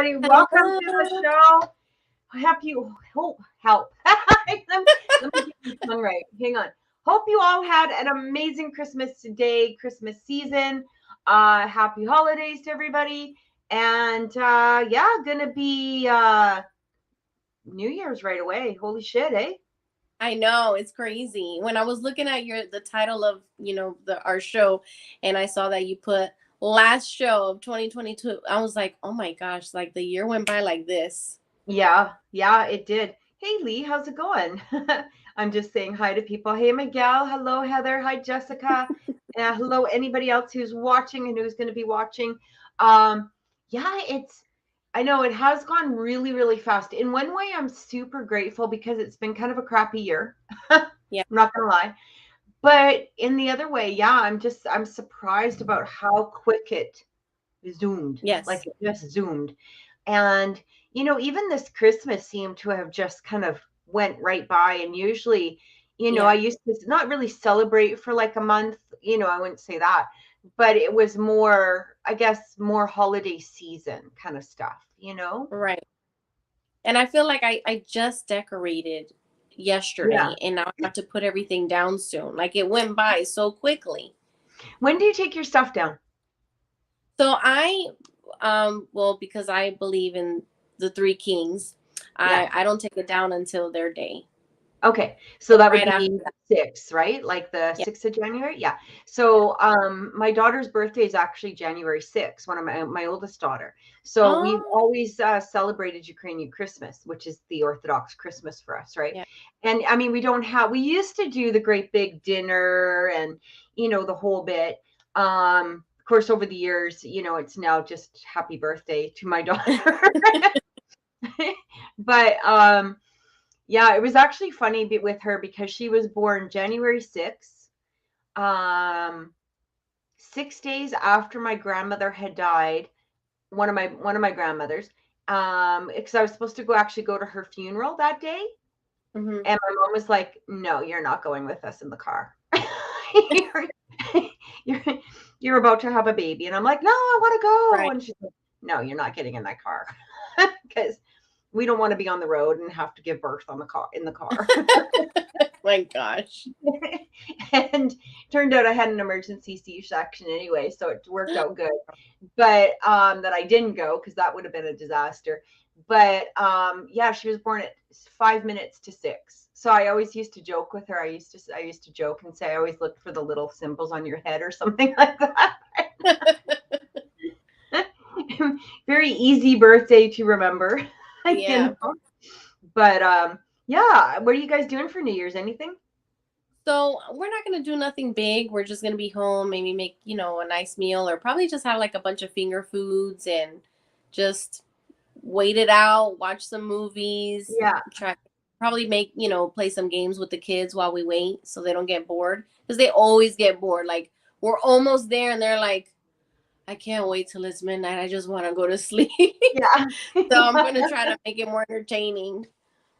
everybody. Welcome to the Hello. show. Help. Let me get this one right. Hang on. Hope you all had an amazing Christmas today, Christmas season. Happy holidays to everybody. And yeah, gonna be New Year's right away. Holy shit, eh? I know it's crazy. When I was looking at the title of our show, and I saw that you put last show of 2022, I was like, oh my gosh, like the year went by like this. Yeah, it did. Hey Lee, how's it going? I'm just saying hi to people. Hey Miguel, hello Heather, hi Jessica, hello anybody else who's watching and who's going to be watching. Yeah, I know it has gone really, really fast. In one way, I'm super grateful because it's been kind of a crappy year. Yeah. I'm not gonna lie. But in the other way, yeah, I'm surprised about how quick it zoomed. Like Yes. it just zoomed. And even this Christmas seemed to have just kind of went right by. And usually, Yeah. I used to not really celebrate for like a month, I wouldn't say that, but it was more, I guess, more holiday season kind of stuff. Right. And I feel like I just decorated Yeah. yesterday, and now I have to put everything down soon. Like it went by so quickly. When do you take your stuff down? So well, because I believe in the three kings, Yeah. I don't take it down until their day. Okay. So that would Right after be that. 6, right? Like the Yeah. 6th of January? Yeah. Yeah. So my daughter's birthday is actually January 6th, one of my oldest daughter. So we've Oh, always celebrated Ukrainian Christmas, which is the Orthodox Christmas for us, right? yeah. And I mean, we used to do the great big dinner and, the whole bit. Of course, over the years, it's now just happy birthday to my daughter. But yeah, it was actually funny with her because she was born January 6th, 6 days after my grandmother had died, one of my grandmothers, because I was supposed to actually go to her funeral that day, Hmm. and my mom was like, "No, you're not going with us in the car. you're, you're you're about to have a baby," and I'm like, "No, I want to go," Right. and she's like, "No, you're not getting in that car because we don't want to be on the road and have to give birth in the car." My gosh. And turned out I had an emergency C-section anyway, so it worked out good. But that I didn't go because that would have been a disaster. But yeah, she was born at 5 minutes to 6. So I always used to joke with her. I used to joke and say I always looked for the little symbols on your head or something like that. Very easy birthday to remember, Yeah. But yeah, what are you guys doing for New Year's? Anything? So we're not gonna do nothing big. We're just gonna be home, maybe make, a nice meal, or probably just have like a bunch of finger foods and just wait it out, watch some movies, Yeah. try probably make, play some games with the kids while we wait so they don't get bored. Because they always get bored. Like we're almost there and they're like, I can't wait till it's midnight. I just want to go to sleep. Yeah. So I'm gonna try to make it more entertaining.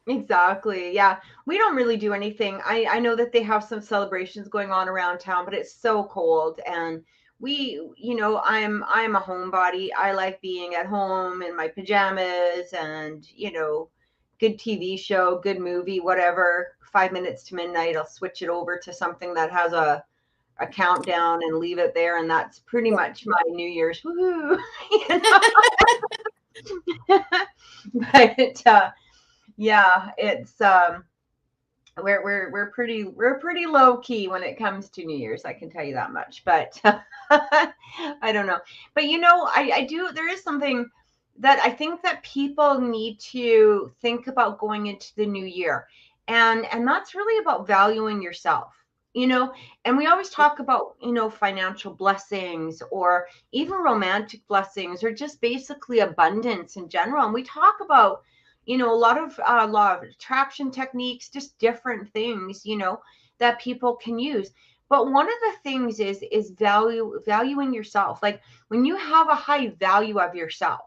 Exactly. Yeah. We don't really do anything. I know that they have some celebrations going on around town, but it's so cold and I'm a homebody. I like being at home in my pajamas and, good TV show, good movie, whatever. 5 minutes to midnight, I'll switch it over to something that has a countdown and leave it there, and that's pretty Yeah. much my New Year's. Woohoo. But yeah, it's we're pretty low key when it comes to New Year's, I can tell you that much. But I don't know. But I do, there is something that I think that people need to think about going into the new year. And that's really about valuing yourself. And we always talk about, financial blessings or even romantic blessings or just basically abundance in general. And we talk about a lot of law of attraction techniques, just different things, that people can use. But one of the things is valuing yourself. Like when you have a high value of yourself,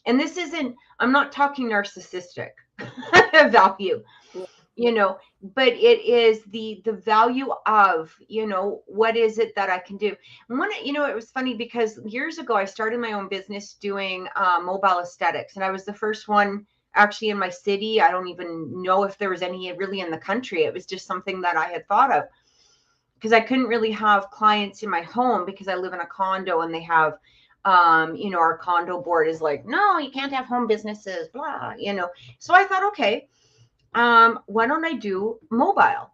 and this isn't, I'm not talking narcissistic value, you know, but it is the value of, you know, what is it that I can do. And when, you know, it was funny because years ago I started my own business doing mobile aesthetics, and I was the first one actually in my city. I don't even know if there was any really in the country. It was just something that I had thought of, because I couldn't really have clients in my home because I live in a condo, and they have you know, our condo board is like, no, you can't have home businesses, blah, you know. So I thought, okay, why don't I do mobile?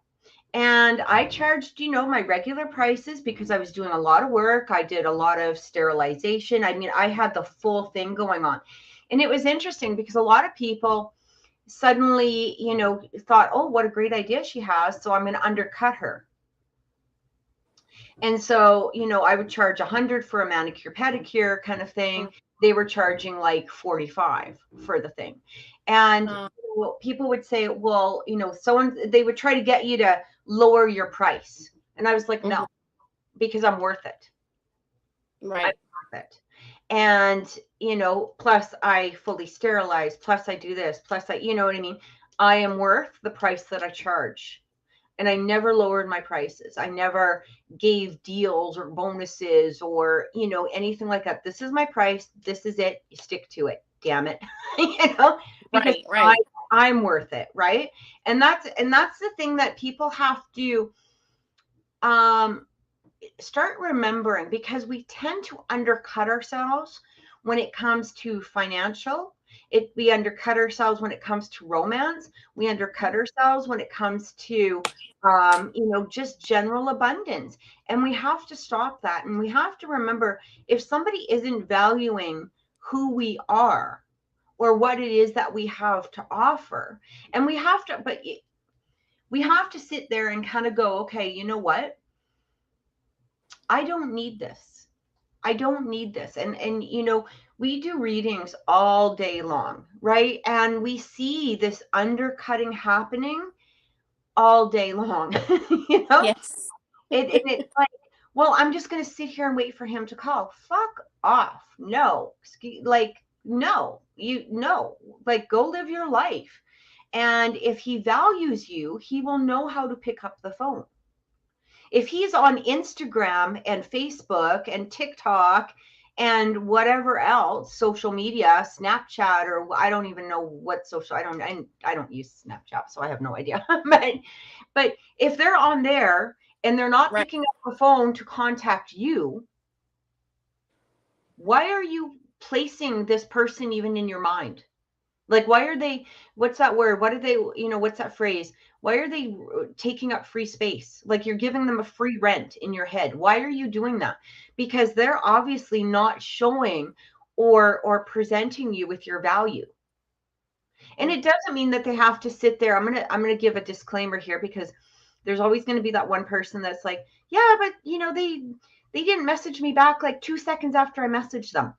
And I charged, you know, my regular prices because I was doing a lot of work. I did a lot of sterilization. I mean, I had the full thing going on. And it was interesting because a lot of people suddenly, you know, thought, oh, what a great idea she has. So I'm going to undercut her. And so, you know, I would charge 100 for a manicure pedicure kind of thing. They were charging like 45 for the thing. And people would say, well, you know, they would try to get you to lower your price. And I was like, no, because I'm worth it. Right. I'm worth it. And, you know, plus I fully sterilize, plus I do this, plus I, you know what I mean? I am worth the price that I charge. And I never lowered my prices. I never gave deals or bonuses or, you know, anything like that. This is my price. This is it. You stick to it. Damn it. You know, because Right. I'm worth it. Right. And that's the thing that people have to start remembering, because we tend to undercut ourselves when it comes to financial. We undercut ourselves when it comes to romance. We undercut ourselves when it comes to you know, just general abundance. And we have to stop that. And we have to remember, if somebody isn't valuing who we are or what it is that we have to offer, and we have to sit there and kind of go, okay, you know what? I don't need this. I don't need this. And you know, we do readings all day long, right? And we see this undercutting happening all day long. You know? Yes. It's like, well, I'm just going to sit here and wait for him to call. Fuck off. No. Like, no. Like, go live your life. And if he values you, he will know how to pick up the phone. If he's on Instagram and Facebook and TikTok and whatever else, social media, Snapchat, or I don't even know what social, I don't use Snapchat, so I have no idea. but if they're on there and they're not picking up the phone to contact you, why are you placing this person even in your mind? Like, why are they, what's that word? What are they, you know, what's that phrase? Why are they taking up free space? Like, you're giving them a free rent in your head. Why are you doing that? Because they're obviously not showing or presenting you with your value. And it doesn't mean that they have to sit there. I'm going to give a disclaimer here, because there's always going to be that one person that's like, yeah, but you know, they didn't message me back like 2 seconds after I messaged them.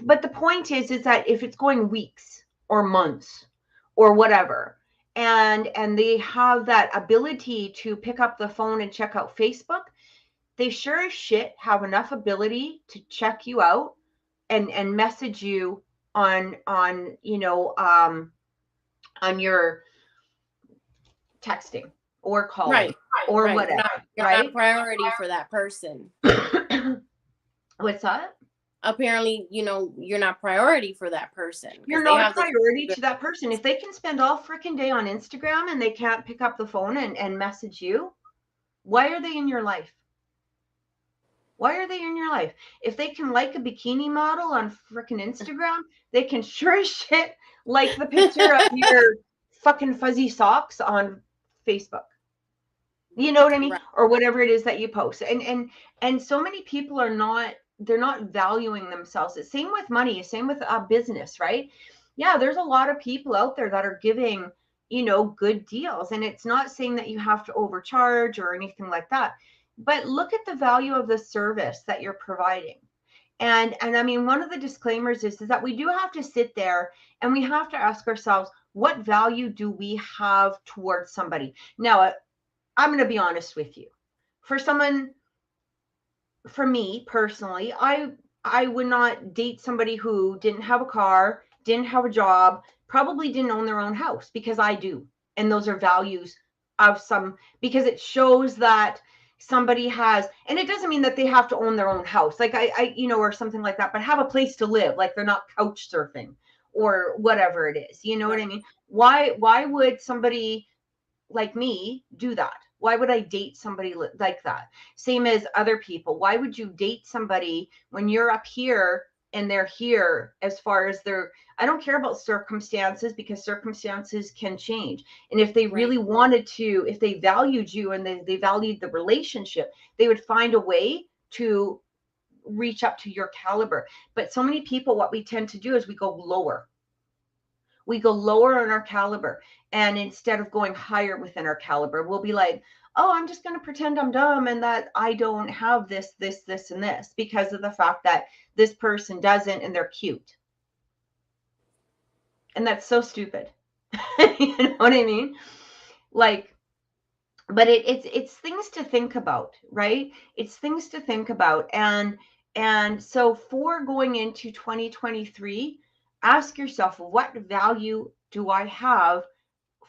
But the point is that if it's going weeks or months or whatever, and they have that ability to pick up the phone and check out Facebook, they sure as shit have enough ability to check you out and message you on you know, on your texting or calling or whatever. You're not priority for that person. What's that? Apparently, you know, you're not priority for that person. You're not a priority to that person. If they can spend all freaking day on Instagram and they can't pick up the phone and message you, why are they in your life? Why are they in your life? If they can like a bikini model on freaking Instagram, they can sure as shit like the picture of your fucking fuzzy socks on Facebook. You know what I mean? Right. Or whatever it is that you post. And so many people are not, they're not valuing themselves. It's same with money, same with business, right? Yeah, there's a lot of people out there that are giving, you know, good deals. And it's not saying that you have to overcharge or anything like that. But look at the value of the service that you're providing. And I mean, one of the disclaimers is that we do have to sit there and we have to ask ourselves, what value do we have towards somebody? Now, I'm going to be honest with you. For me personally, I would not date somebody who didn't have a car, didn't have a job, probably didn't own their own house, because I do. And those are values of some, because it shows that somebody has, and it doesn't mean that they have to own their own house, like I or something like that, but have a place to live, like they're not couch surfing or whatever it is. You know what I mean? Why would somebody like me do that? Why would I date somebody like that? Same as other people. Why would you date somebody when you're up here and they're here? As far as I don't care about circumstances, because circumstances can change. And if they really wanted to, if they valued you and they valued the relationship, they would find a way to reach up to your caliber. But so many people, what we tend to do is we go lower in our caliber. And instead of going higher within our caliber, we'll be like, oh, I'm just going to pretend I'm dumb and that I don't have this, and this, because of the fact that this person doesn't and they're cute. And that's so stupid. You know what I mean? Like, but it's things to think about, right? It's things to think about. And so for going into 2023, ask yourself, what value do I have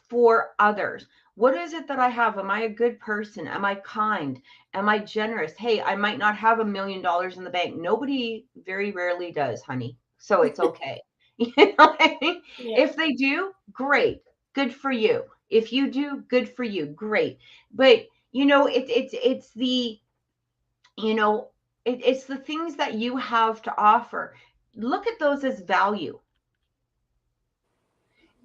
for others? What is it that I have? Am I a good person? Am I kind? Am I generous? Hey, I might not have $1 million in the bank. Nobody, very rarely does, honey. So it's okay. You know what I mean? Yeah. If they do, great. Good for you. If you do, good for you. Great. But it's the, it's the things that you have to offer. Look at those as value.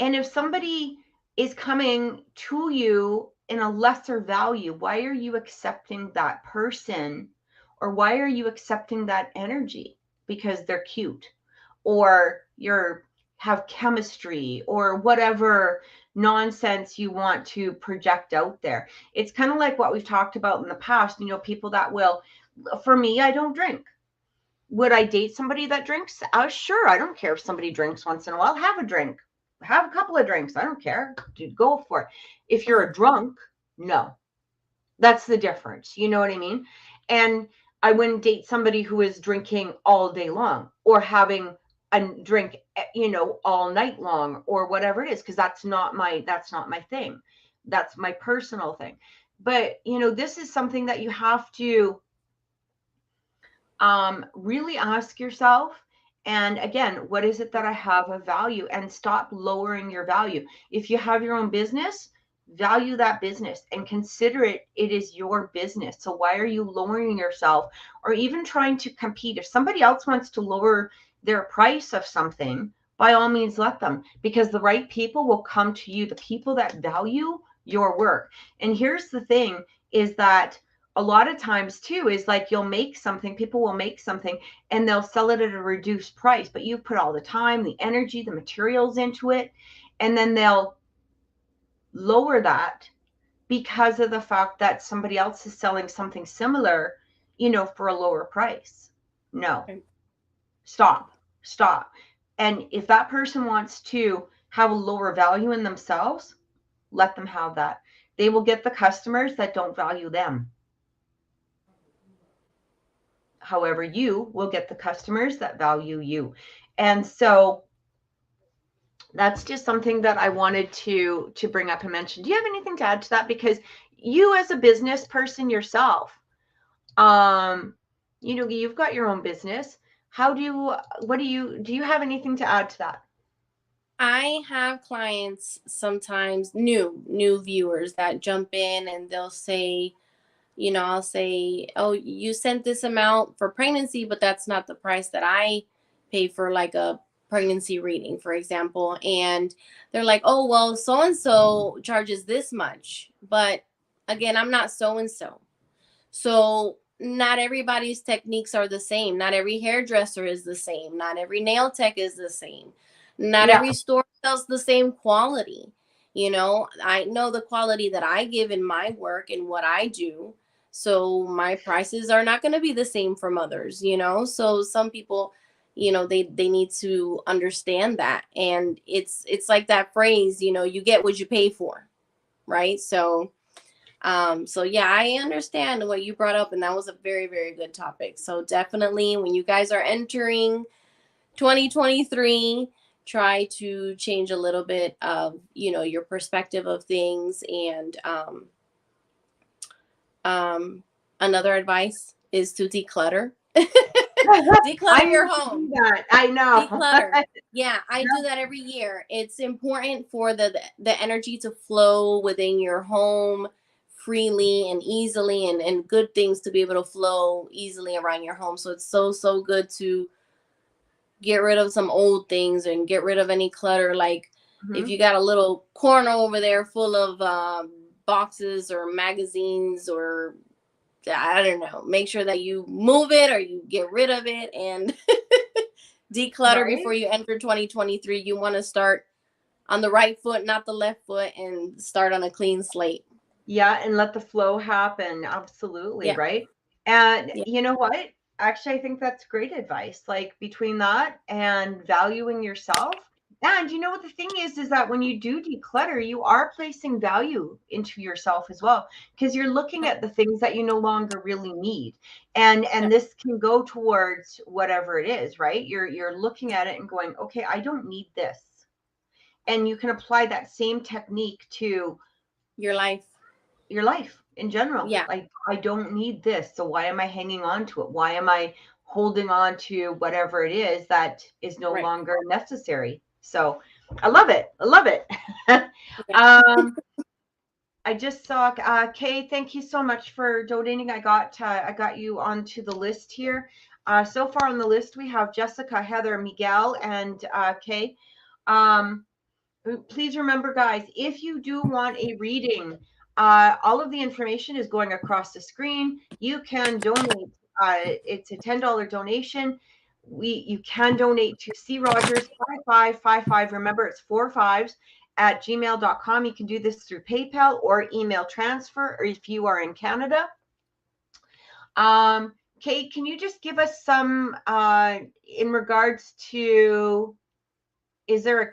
And if somebody is coming to you in a lesser value, why are you accepting that person? Or why are you accepting that energy? Because they're cute, or have chemistry, or whatever nonsense you want to project out there. It's kind of like what we've talked about in the past, people that will, for me, I don't drink. Would I date somebody that drinks? Sure. I don't care if somebody drinks once in a while. Have a drink. Have a couple of drinks. I don't care. Dude, go for it. If you're a drunk, no. That's the difference. You know what I mean? And I wouldn't date somebody who is drinking all day long, or having a drink, all night long, or whatever it is, because that's not my thing. That's my personal thing. But, this is something that you have to really ask yourself. And again, what is it that I have of value? And stop lowering your value. If you have your own business, value that business and consider it is your business. So why are you lowering yourself, or even trying to compete? If somebody else wants to lower their price of something, by all means, let them, because the right people will come to you, the people that value your work. And here's the thing, is that a lot of times too, is like, people will make something and they'll sell it at a reduced price, but you've put all the time, the energy, the materials into it, and then they'll lower that because of the fact that somebody else is selling something similar, for a lower price. No. Okay. Stop. And if that person wants to have a lower value in themselves, let them have that. They will get the customers that don't value them. However, you will get the customers that value you. And so that's just something that I wanted to bring up and mention. Do you have anything to add to that? Because you, as a business person yourself, you've got your own business. Do you have anything to add to that? I have clients, sometimes new viewers, that jump in and they'll say, I'll say, oh, you sent this amount for pregnancy, but that's not the price that I pay for like a pregnancy reading, for example. And they're like, oh, well, so-and-so charges this much. But again, I'm not so-and-so. So not everybody's techniques are the same. Not every hairdresser is the same. Not every nail tech is the same. Not every store sells the same quality. I know the quality that I give in my work and what I do. So my prices are not going to be the same from others, So some people, they need to understand that. And it's like that phrase, you get what you pay for. Right. So yeah, I understand what you brought up, and that was a very, very good topic. So definitely, when you guys are entering 2023, try to change a little bit of, you know, your perspective of things. And another advice is to declutter. I Declutter your need to do home. that. I know. Declutter. Yeah, I do that every year. It's important for the energy to flow within your home freely and easily, and good things to be able to flow easily around your home. So it's so good to get rid of some old things and get rid of any clutter. Like if you got a little corner over there full of boxes or magazines, or I don't know, make sure that you move it or you get rid of it and declutter Right? before you enter 2023. You want to start on the right foot, not the left foot, and start on a clean slate. Yeah, and let the flow happen. Absolutely, Yeah. right? And Yeah. you know what? Actually, I think that's great advice. Like between that and valuing yourself. And you know what the thing is that when you do declutter, you are placing value into yourself as well, because you're looking at the things that you no longer really need. And this can go towards whatever it is, right? You're looking at it and going, okay, I don't need this. And you can apply that same technique to Your life. your life in general. Yeah. Like, I don't need this. So why am I hanging on to it? Why am I holding on to whatever it is that is no Right. longer necessary? So I love it. I love it. Yeah. I just saw Kay, thank you so much for donating. I got you onto the list here. So far on the list we have Jessica, Heather, Miguel, and Kay. Please remember, guys, if you do want a reading, all of the information is going across the screen. You can donate. It's a $10 donation. You can donate to C Rogers 5555. Remember, it's 4 5s at gmail.com. You can do this through PayPal or email transfer, or if you are in Canada. Kate, can you just give us some in regards to, is there a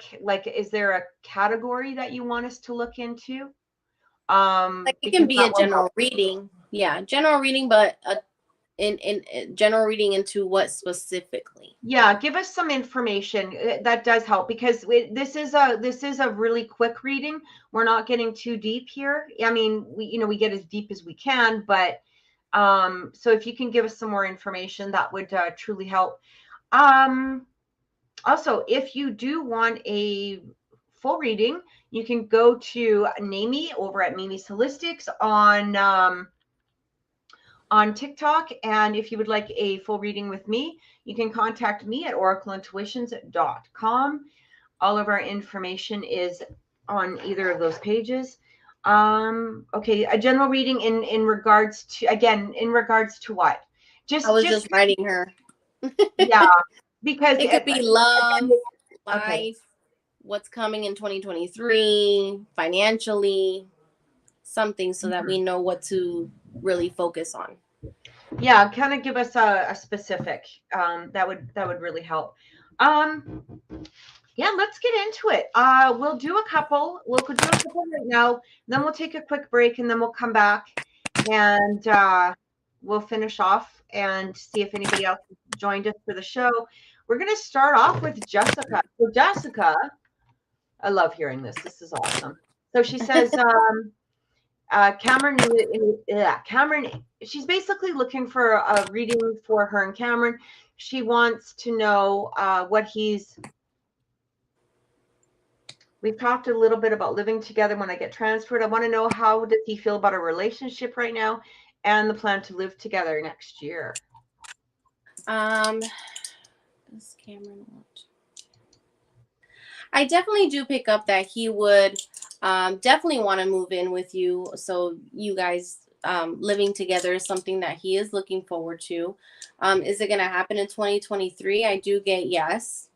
category that you want us to look into? Like it can be a general reading. Yeah, general reading, but in general reading into what specifically? Yeah, give us some information. That does help, because this is a really quick reading. We're not getting too deep here. I mean, we get as deep as we can, but so if you can give us some more information, that would truly help. Also, if you do want a full reading, you can go to Naimi over at Mimi's Holistics on TikTok. And if you would like a full reading with me, you can contact me at oracleintuitions.com. All of our information is on either of those pages. Okay, a general reading in regards to, again, in regards to what? I was just writing her. Yeah, because it could be love, life, okay, what's coming in 2023, financially, something, so that we know what to really focus on. Yeah, kind of give us a specific. That would really help. Yeah, let's get into it. We'll do a couple. We'll do a couple right now. Then we'll take a quick break, and then we'll come back and we'll finish off and see if anybody else joined us for the show. We're going to start off with Jessica. So Jessica, I love hearing this. This is awesome. So she says, Cameron, she's basically looking for a reading for her and Cameron. She wants to know what we've talked a little bit about living together when I get transferred. I want to know, how does he feel about a relationship right now and the plan to live together next year? Does Cameron want? I definitely do pick up that he would definitely want to move in with you. So you guys living together is something that he is looking forward to. Is it going to happen in 2023? I do get yes.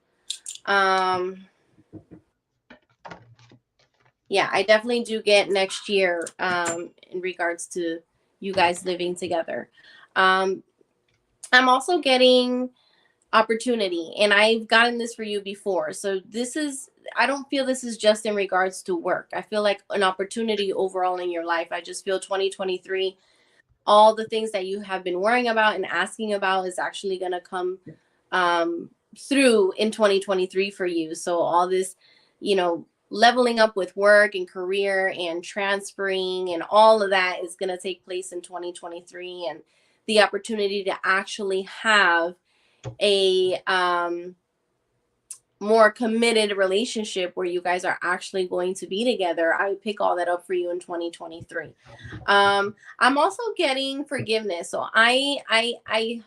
Yeah, I definitely do get next year in regards to you guys living together. I'm also getting opportunity, and I've gotten this for you before. So I don't feel this is just in regards to work. I feel like an opportunity overall in your life. I just feel 2023, all the things that you have been worrying about and asking about is actually going to come through in 2023 for you. So all this, leveling up with work and career and transferring and all of that is going to take place in 2023, and the opportunity to actually have a more committed relationship where you guys are actually going to be together. I pick all that up for you in 2023. I'm also getting forgiveness. So I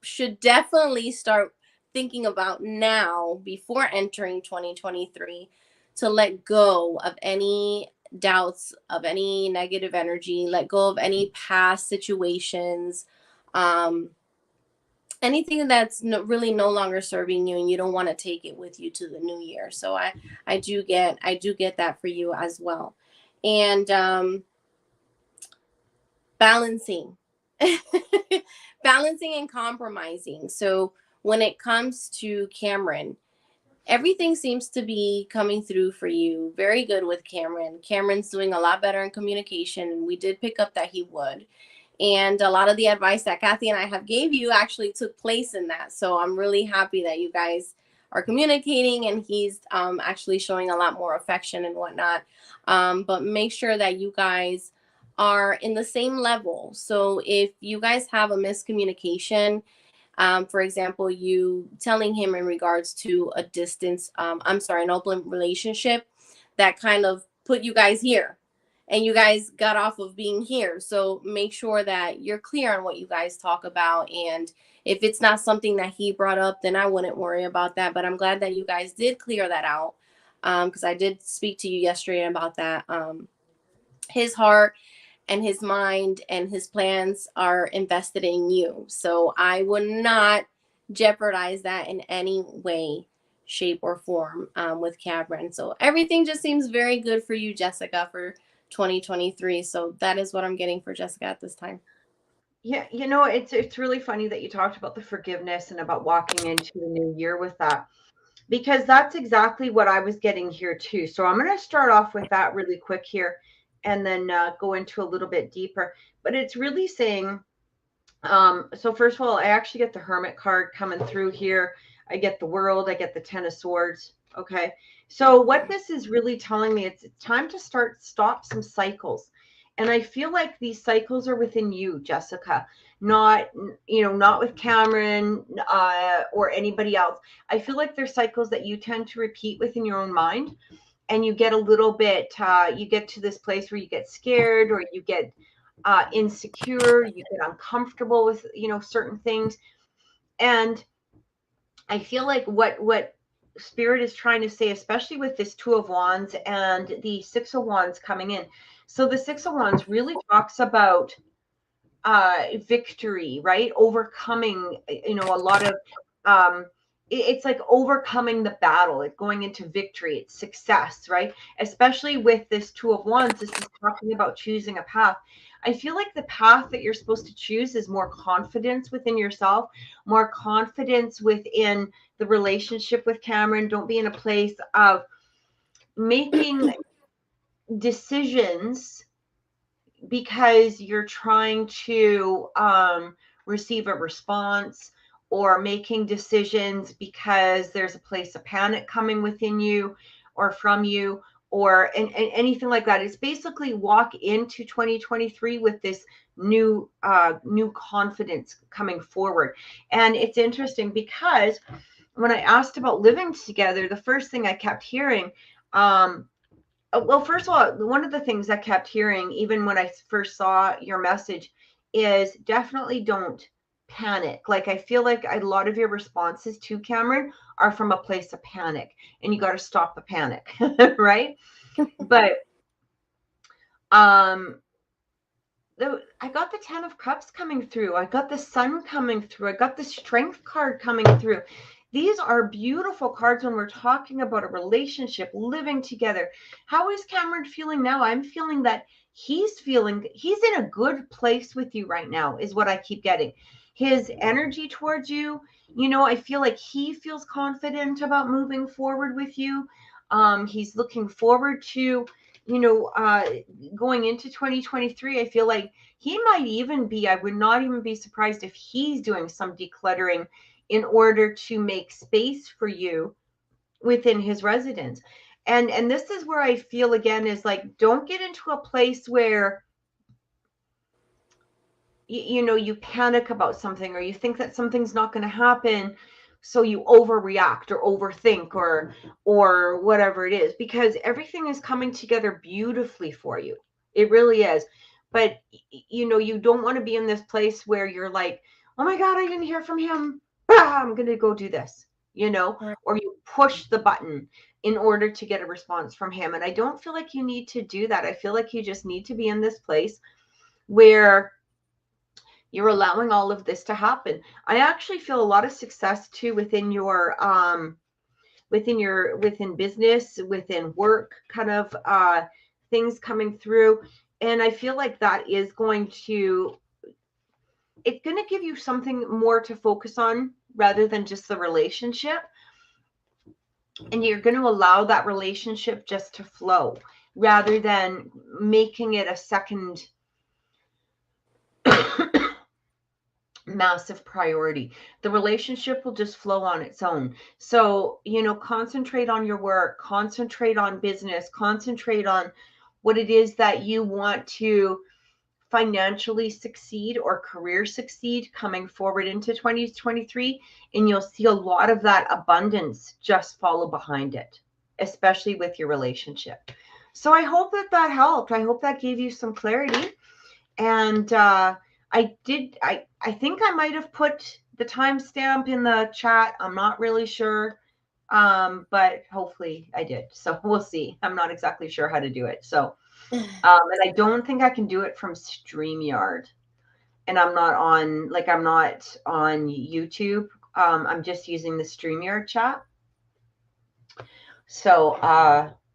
should definitely start thinking about now, before entering 2023, to let go of any doubts, of any negative energy, let go of any past situations, anything that's really no longer serving you, and you don't want to take it with you to the new year. So I do get that for you as well. And balancing balancing and compromising. So when it comes to Cameron, everything seems to be coming through for you very good with Cameron. Cameron's doing a lot better in communication, and we did pick up that he would. And a lot of the advice that Kathy and I have gave you actually took place in that. So I'm really happy that you guys are communicating, and he's actually showing a lot more affection and whatnot. But make sure that you guys are in the same level. So if you guys have a miscommunication, for example, you telling him in regards to a distance, an open relationship that kind of put you guys here, and you guys got off of being here. So make sure that you're clear on what you guys talk about. And if it's not something that he brought up, then I wouldn't worry about that. But I'm glad that you guys did clear that out, because I did speak to you yesterday about that. His heart and his mind and his plans are invested in you. So I would not jeopardize that in any way, shape, or form with Cathryn. So everything just seems very good for you, Jessica, for 2023. So that is what I'm getting for Jessica at this time. Yeah, it's really funny that you talked about the forgiveness and about walking into the new year with that, because that's exactly what I was getting here too. So I'm going to start off with that really quick here, and then go into a little bit deeper. But it's really saying, so first of all, I actually get the Hermit card coming through here. I get the World, I get the Ten of Swords. Okay. So what this is really telling me, it's time to stop some cycles. And I feel like these cycles are within you, Jessica, not with Cameron or anybody else. I feel like there's cycles that you tend to repeat within your own mind, and you get a little bit, you get to this place where you get scared, or you get insecure, you get uncomfortable with, certain things. And I feel like what Spirit is trying to say, especially with this Two of Wands and the Six of Wands coming in. So the Six of Wands really talks about victory, right? Overcoming, a lot of, it's like overcoming the battle, it's going into victory, it's success, right? Especially with this Two of Wands, this is talking about choosing a path. I feel like the path that you're supposed to choose is more confidence within yourself, more confidence within the relationship with Cameron. Don't be in a place of making decisions because you're trying to receive a response, or making decisions because there's a place of panic coming within you or from you, or anything like that. It's basically walk into 2023 with this new confidence coming forward. And it's interesting because when I asked about living together, the first thing I kept hearing, well, first of all, one of the things I kept hearing, even when I first saw your message, is definitely don't panic. Like, I feel like a lot of your responses to Cameron are from a place of panic, and you got to stop the panic, right? But I got the Ten of Cups coming through. I got the Sun coming through. I got the Strength card coming through. These are beautiful cards when we're talking about a relationship, living together. How is Cameron feeling now? I'm feeling that he's in a good place with you right now, is what I keep getting. His energy towards you, I feel like he feels confident about moving forward with you. He's looking forward to, going into 2023. I feel like he might even be, I would not even be surprised if he's doing some decluttering in order to make space for you within his residence. And this is where I feel again is like, don't get into a place where you panic about something, or you think that something's not going to happen, so you overreact or overthink or whatever it is, because everything is coming together beautifully for you. It really is. But you don't want to be in this place where you're like, oh my God, I didn't hear from him. I'm going to go do this, or you push the button in order to get a response from him. And I don't feel like you need to do that. I feel like you just need to be in this place where you're allowing all of this to happen. I actually feel a lot of success too within your within business, within work, kind of things coming through. And I feel like that is it's going to give you something more to focus on rather than just the relationship. And you're going to allow that relationship just to flow rather than making it a second massive priority. The relationship will just flow on its own. So, concentrate on your work, concentrate on business, concentrate on what it is that you want to financially succeed or career succeed coming forward into 2023. And you'll see a lot of that abundance just follow behind it, especially with your relationship. So I hope that helped. I hope that gave you some clarity. And I think I might have put the timestamp in the chat. I'm not really sure. But hopefully I did. So we'll see. I'm not exactly sure how to do it. So, and I don't think I can do it from StreamYard. And I'm not on YouTube. I'm just using the StreamYard chat. So,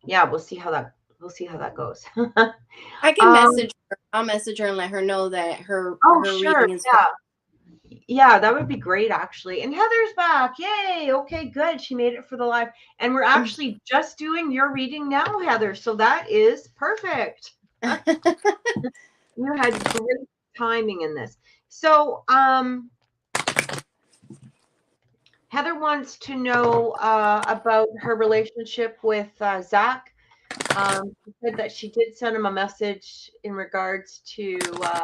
yeah, we'll see how that goes. I can message her. I'll message her and let her know that her sure. reading is Yeah, that would be great, actually. And Heather's back. Yay. Okay, good. She made it for the live. And we're actually just doing your reading now, Heather. So that is perfect. You had great timing in this. So, Heather wants to know about her relationship with Zach. She said that she did send him a message in regards to a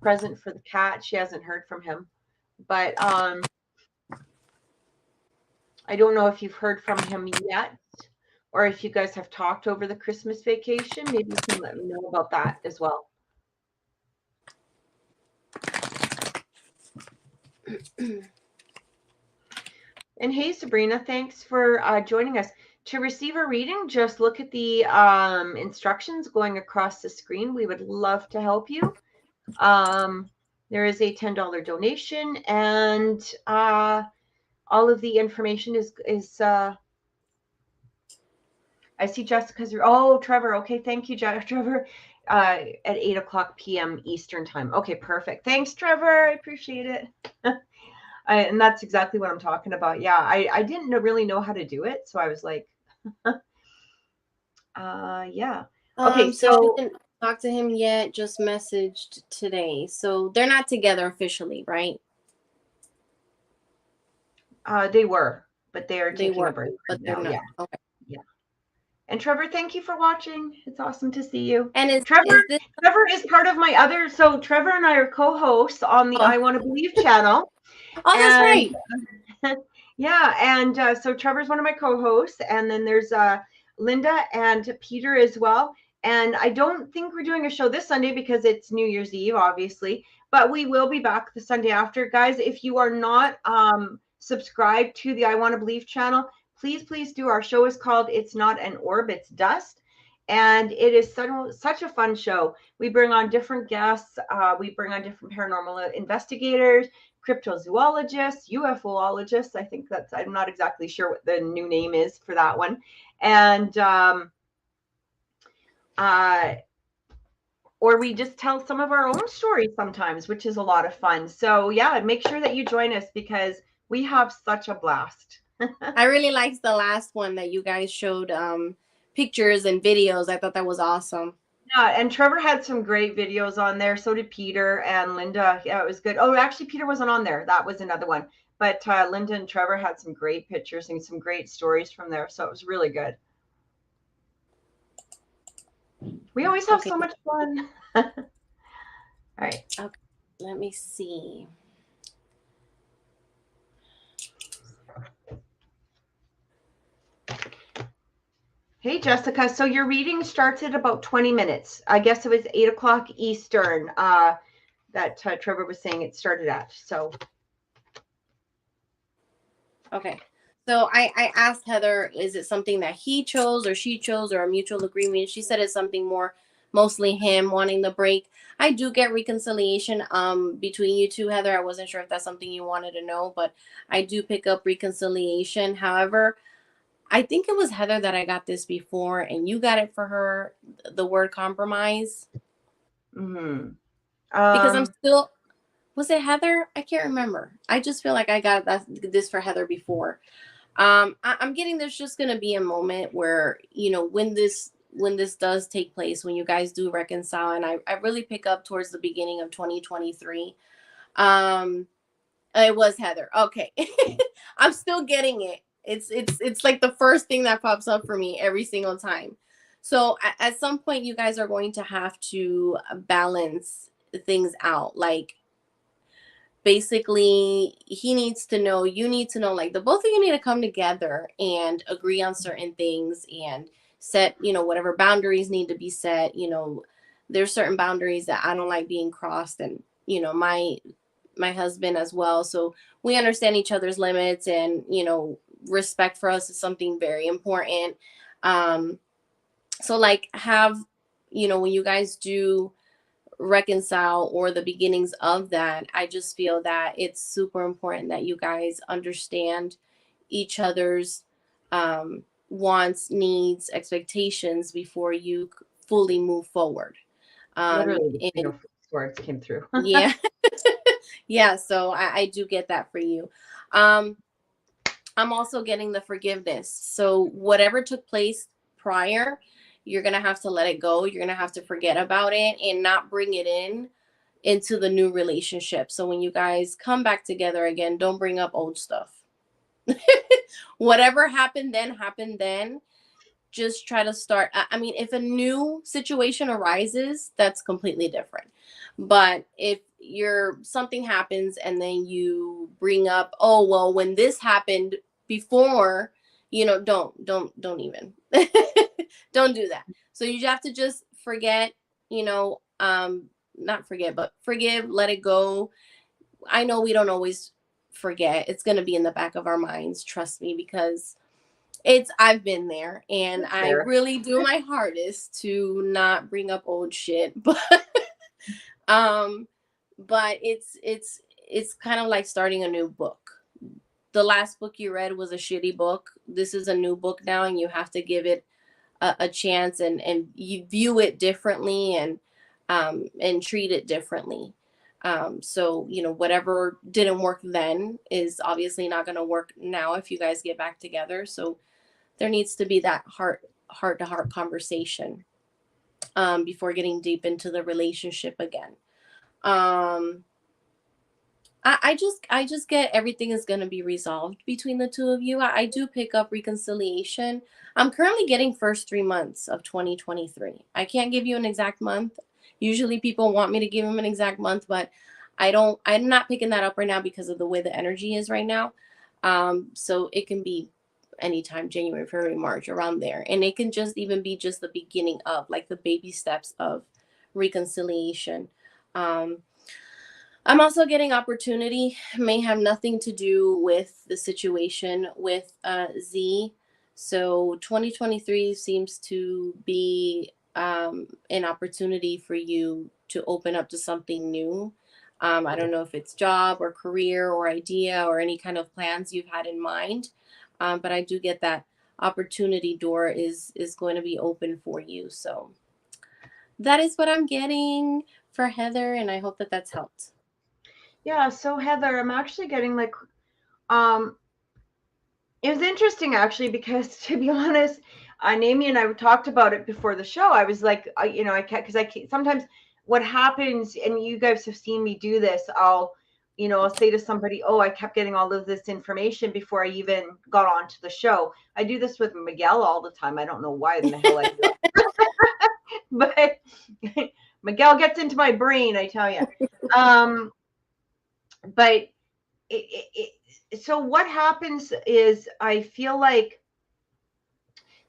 present for the cat. She hasn't heard from him, but I don't know if you've heard from him yet, or if you guys have talked over the Christmas vacation. Maybe you can let me know about that as well. And hey, Sabrina, thanks for joining us. To receive a reading, just look at the instructions going across the screen. We would love to help you. There is a $10 donation, and all of the information is I see Jessica's. Oh, Trevor. Okay, thank you, Trevor. At 8:00 p.m. Eastern time. Okay, perfect. Thanks, Trevor. I appreciate it. And that's exactly what I'm talking about. Yeah, I didn't really know how to do it, so I was like, yeah. Okay, so she didn't talk to him yet. Just messaged today, so they're not together officially, right? They were, but they are taking a break but they're not. Yeah. Okay. Yeah. And Trevor, thank you for watching. It's awesome to see you. And Trevor is part of my other. So Trevor and I are co-hosts on the I Want to Believe channel. Oh, that's right. Yeah, and so Trevor's one of my co-hosts, and then there's Linda and Peter as well. And I don't think we're doing a show this Sunday because it's New Year's Eve, obviously, but we will be back the Sunday after. Guys, if you are not subscribed to the I Want to Believe channel, please do. Our show is called It's Not an Orb, It's Dust. And it is such a fun show. We bring on different guests. We bring on different paranormal investigators, cryptozoologists, UFOologists. I think I'm not exactly sure what the new name is for that one. And or we just tell some of our own stories sometimes, which is a lot of fun. So yeah, make sure that you join us because we have such a blast. I really liked the last one that you guys showed pictures and videos. I thought that was awesome. Yeah, and Trevor had some great videos on there. So did Peter and Linda. Yeah, it was good. Oh, actually, Peter wasn't on there. That was another one. But Linda and Trevor had some great pictures and some great stories from there. So it was really good. We always have Okay. so much fun. All right. Okay. Let me see. Hey, Jessica. So your reading starts at about 20 minutes. I guess it was 8 o'clock Eastern that Trevor was saying it started at. So. Okay. So I asked Heather, is it something that he chose or she chose or a mutual agreement? She said it's something more mostly him wanting the break. I do get reconciliation between you two, Heather. I wasn't sure if that's something you wanted to know, but I do pick up reconciliation. However, I think it was Heather that I got this before and you got it for her, the word compromise. Mm-hmm. Because I'm still, was it Heather? I can't remember. I just feel like I got this for Heather before. I'm getting there's just gonna be a moment where, you know, when this does take place, when you guys do reconcile, and I really pick up towards the beginning of 2023. It was Heather. Okay. I'm still getting it. It's like the first thing that pops up for me every single time. So at some point you guys are going to have to balance things out. Like basically he needs to know, you need to know, like the both of you need to come together and agree on certain things and set, you know, whatever boundaries need to be set. You know, there's certain boundaries that I don't like being crossed, and you know, my husband as well. So we understand each other's limits, and you know, respect for us is something very important. So like have, you know, when you guys do reconcile or the beginnings of that, I just feel that it's super important that you guys understand each other's wants, needs, expectations before you fully move forward. Literally, the Queen And of Swords came through. yeah, yeah. So I do get that for you. Um, I'm also getting the forgiveness. So whatever took place prior, you're gonna have to let it go. You're gonna have to forget about it and not bring it into the new relationship. So when you guys come back together again, don't bring up old stuff. Whatever happened then. Just try to start. I mean, if a new situation arises, that's completely different. But if you're something happens and then you bring up, oh well, when this happened before, you know, don't even don't do that. So you have to just forget, you know, not forget, but forgive, let it go. I know we don't always forget. It's going to be in the back of our minds, trust me, because I've been there, and I There. really do my hardest to not bring up old shit. Um but it's kind of like starting a new book. The last book you read was a shitty book. This is a new book now, and you have to give it a chance, and you view it differently, and treat it differently. So you know, whatever didn't work then is obviously not going to work now if you guys get back together. So there needs to be that heart to heart conversation before getting deep into the relationship again. um I just get everything is going to be resolved between the two of you. I do pick up reconciliation. I'm currently getting first 3 months of 2023. I can't give you an exact month. Usually people want me to give them an exact month, but I'm not picking that up right now because of the way the energy is right now. So it can be anytime, January, February, March, around there. And it can just even be just the beginning of like the baby steps of reconciliation. Um, I'm also getting opportunity, may have nothing to do with the situation with Z. So 2023 seems to be an opportunity for you to open up to something new. I don't know if it's job or career or idea or any kind of plans you've had in mind, but I do get that opportunity door is going to be open for you. So that is what I'm getting for Heather, and I hope that that's helped. Yeah, so Heather, I'm actually getting like um it was interesting actually because to be honest, Naimi and I talked about it before the show. I was like, I can't because sometimes what happens, and you guys have seen me do this. You know, I'll say to somebody, oh, I kept getting all of this information before I even got onto the show. I do this with Miguel all the time. I don't know why in the hell I do it. But Miguel gets into my brain, I tell you. But so what happens is I feel like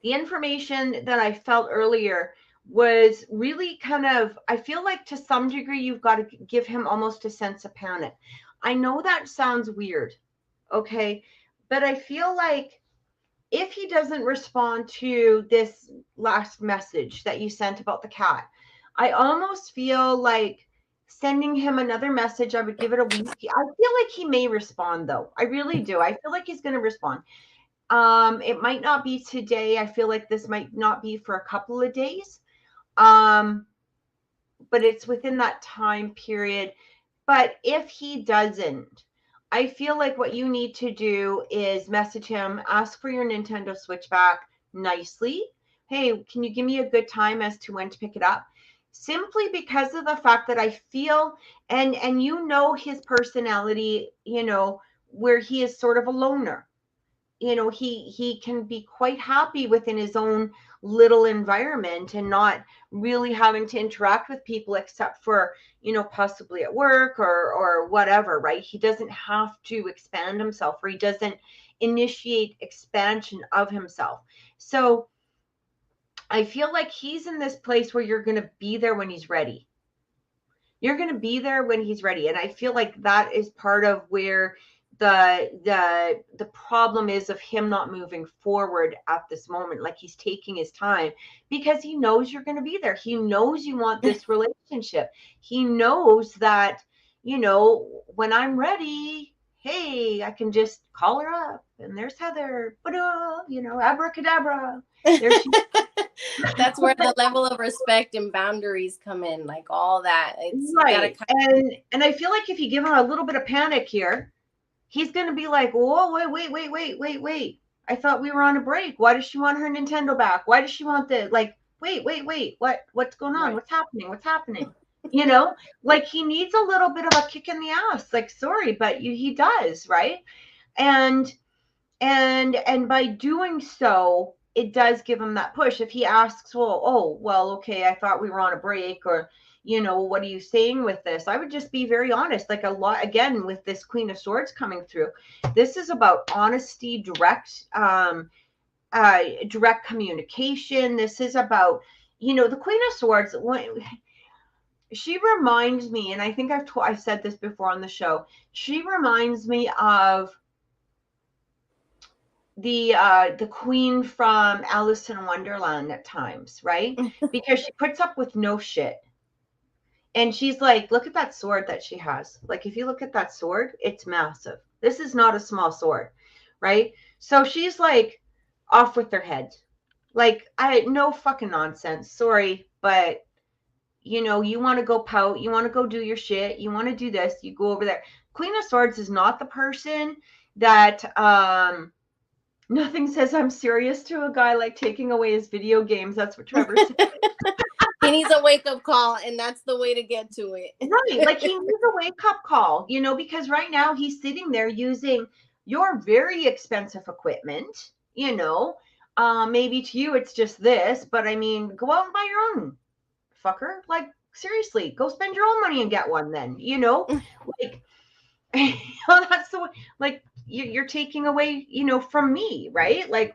the information that I felt earlier was really kind of, I feel like to some degree you've got to give him almost a sense of panic. I know that sounds weird, okay? But I feel like if he doesn't respond to this last message that you sent about the cat, I almost feel like sending him another message. I would give it a week. I feel like he may respond though. I really do. I feel like he's going to respond. It might not be today. I feel like this might not be for a couple of days. But it's within that time period. But if he doesn't, I feel like what you need to do is message him, ask for your Nintendo Switch back nicely. Hey, can you give me a good time as to when to pick it up? Simply because of the fact that I feel, and you know his personality, you know, where he is sort of a loner. You know, he can be quite happy within his own little environment and not really having to interact with people except for, you know, possibly at work or whatever, right? He doesn't have to expand himself, or he doesn't initiate expansion of himself. So I feel like he's in this place where you're going to be there when he's ready. You're going to be there when he's ready. And I feel like that is part of where the problem is of him not moving forward at this moment. Like he's taking his time because he knows you're going to be there. He knows you want this relationship. He knows that, you know, when I'm ready, hey, I can just call her up and there's Heather, you know, abracadabra. There she That's where the level of respect and boundaries come in, like all that. It's right. And I feel like if you give him a little bit of panic here, he's going to be like, whoa, wait. I thought we were on a break. Why does she want her Nintendo back? Why does she want the, like, wait. What's going on? right. What's happening? You know, like he needs a little bit of a kick in the ass. Like, sorry, but he does, right? And by doing so, it does give him that push. If he asks, well, okay, I thought we were on a break, or, you know, what are you saying with this? I would just be very honest. Like a lot, again, with this Queen of Swords coming through, this is about honesty, direct communication. This is about, you know, the Queen of Swords. She reminds me, and I think I've said this before on the show. She reminds me of the queen from Alice in Wonderland at times, right? Because she puts up with no shit. And she's like, look at that sword that she has. Like, if you look at that sword, it's massive. This is not a small sword, right? So she's like, off with their head. Like, no fucking nonsense. Sorry, but you know, you want to go pout, you want to go do your shit, you want to do this, you go over there. Queen of Swords is not the person that nothing says I'm serious to a guy like taking away his video games. That's what Trevor said. He needs a wake-up call, and that's the way to get to it. Right. Like he needs a wake-up call, you know, because right now he's sitting there using your very expensive equipment, you know. Maybe to you it's just this, but I mean, go out and buy your own, fucker. Like, seriously, go spend your own money and get one then, you know? Like, that's the way, like, you're taking away, you know, from me, right? Like,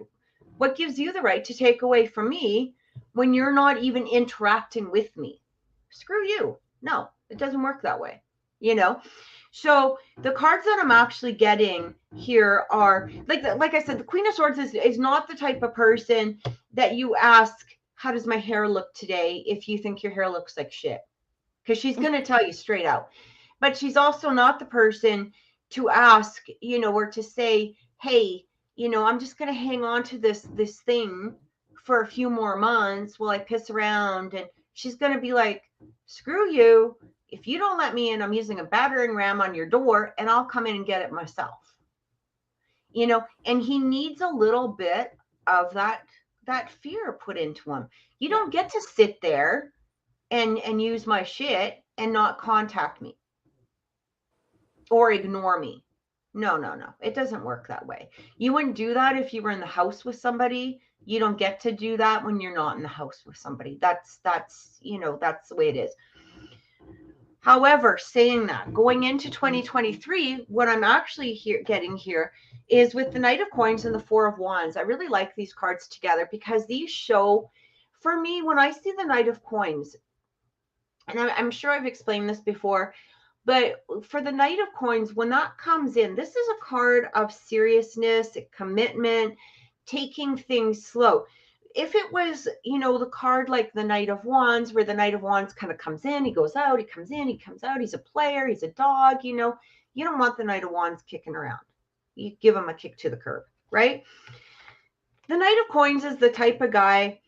what gives you the right to take away from me when you're not even interacting with me? Screw you. No, it doesn't work that way, you know? So the cards that I'm actually getting here are like I said, the Queen of Swords is not the type of person that you ask, how does my hair look today, if you think your hair looks like shit? Because she's going to tell you straight out. But she's also not the person to ask, you know, or to say, hey, you know, I'm just going to hang on to this thing for a few more months while I piss around. And she's going to be like, screw you. If you don't let me in, I'm using a battering ram on your door and I'll come in and get it myself. You know, and he needs a little bit of that fear put into him. You don't get to sit there and use my shit and not contact me. or ignore me. No, no, no. It doesn't work that way. You wouldn't do that if you were in the house with somebody. You don't get to do that when you're not in the house with somebody. That's that's the way it is. However, saying that, going into 2023, what I'm actually getting here is with the Knight of Coins and the Four of Wands. I really like these cards together because these show, for me, when I see the Knight of Coins, and I'm sure I've explained this before, but for the Knight of Coins, when that comes in, this is a card of seriousness, commitment, taking things slow. If it was, the card like the Knight of Wands, where the Knight of Wands kind of comes in, he goes out, he comes in, he comes out, he's a player, he's a dog, you don't want the Knight of Wands kicking around. You give him a kick to the curb, right? The Knight of Coins is the type of guy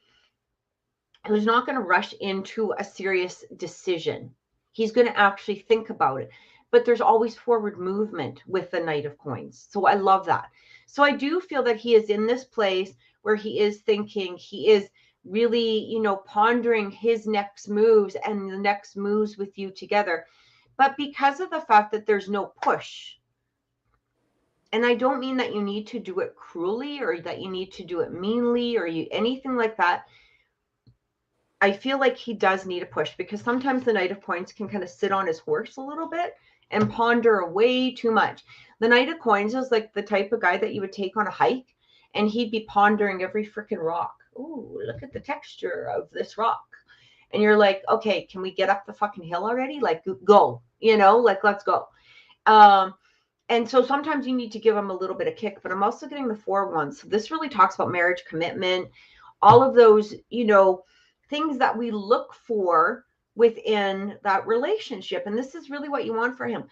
who's not going to rush into a serious decision. He's going to actually think about it. But there's always forward movement with the Knight of Coins. So I love that. So I do feel that he is in this place where he is thinking, he is really, pondering his next moves and the next moves with you together. But because of the fact that there's no push, and I don't mean that you need to do it cruelly or that you need to do it meanly or anything like that. I feel like he does need a push because sometimes the Knight of Coins can kind of sit on his horse a little bit and ponder way too much. The Knight of Coins is like the type of guy that you would take on a hike and he'd be pondering every freaking rock. Ooh, look at the texture of this rock. And you're like, okay, can we get up the fucking hill already? Like, go, let's go. And so sometimes you need to give him a little bit of kick, but I'm also getting the Four of Wands. So this really talks about marriage, commitment, all of those, things that we look for within that relationship. And this is really what you want for him,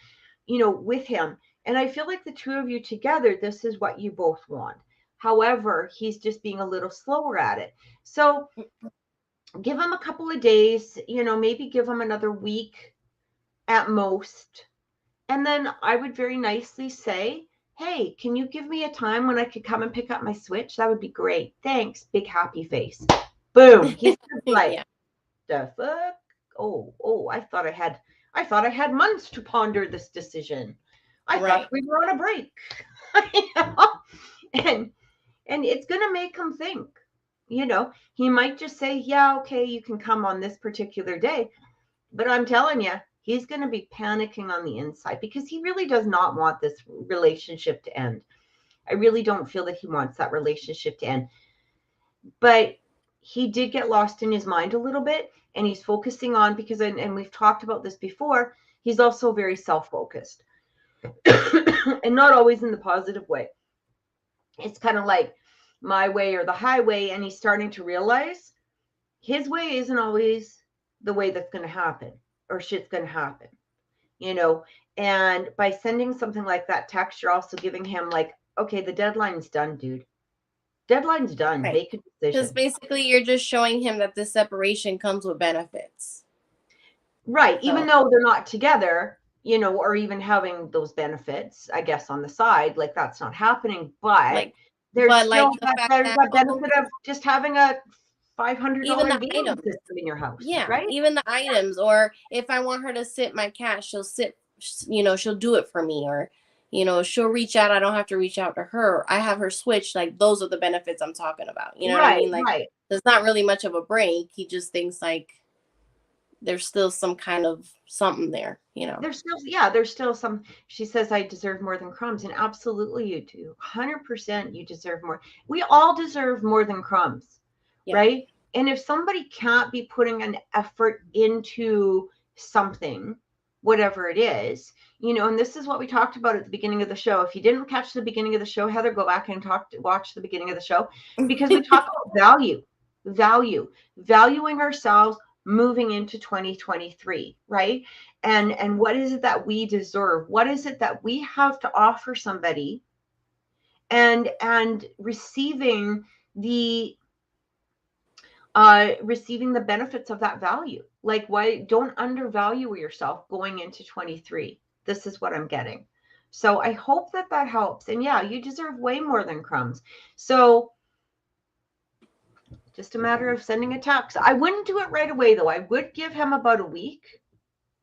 with him. And I feel like the two of you together, this is what you both want. However, he's just being a little slower at it. So give him a couple of days, maybe give him another week at most. And then I would very nicely say, hey, can you give me a time when I could come and pick up my Switch? That would be great. Thanks. Big happy face. Boom. He's like, yeah. The fuck? Oh, I thought I had months to ponder this decision. I thought we were on a break. And it's gonna make him think. He might just say, yeah, okay, you can come on this particular day. But I'm telling you, he's gonna be panicking on the inside because he really does not want this relationship to end. I really don't feel that he wants that relationship to end. But he did get lost in his mind a little bit, and he's focusing on, because, and we've talked about this before, he's also very self-focused and not always in the positive way. It's kind of like my way or the highway, and he's starting to realize his way isn't always the way that's going to happen or shit's going to happen, and by sending something like that text, you're also giving him like, okay, the deadline's done, dude. Deadline's done. Right. Make a decision. Because basically you're just showing him that this separation comes with benefits. Right. So, even though they're not together, or even having those benefits, I guess, on the side, like that's not happening. But there's still that benefit of just having a $500 game system in your house. Yeah. Right. Even the items, or if I want her to sit my cat, she'll sit, she'll do it for me, or she'll reach out. I don't have to reach out to her. I have her switch. Like, those are the benefits I'm talking about. You know what I mean? Like, there's not really much of a break. He just thinks like there's still some kind of something there, There's still some. She says, I deserve more than crumbs. And absolutely you do. 100% you deserve more. We all deserve more than crumbs, right? And if somebody can't be putting an effort into something, whatever it is, and this is what we talked about at the beginning of the show. If you didn't catch the beginning of the show, Heather, go back and watch the beginning of the show, because we talk about valuing ourselves moving into 2023, right? And what is it that we deserve? What is it that we have to offer somebody, and receiving the benefits of that value. Like, why don't undervalue yourself going into 23? This is what I'm getting. So I hope that helps. And yeah, you deserve way more than crumbs. So just a matter of sending a text. I wouldn't do it right away, though. I would give him about a week,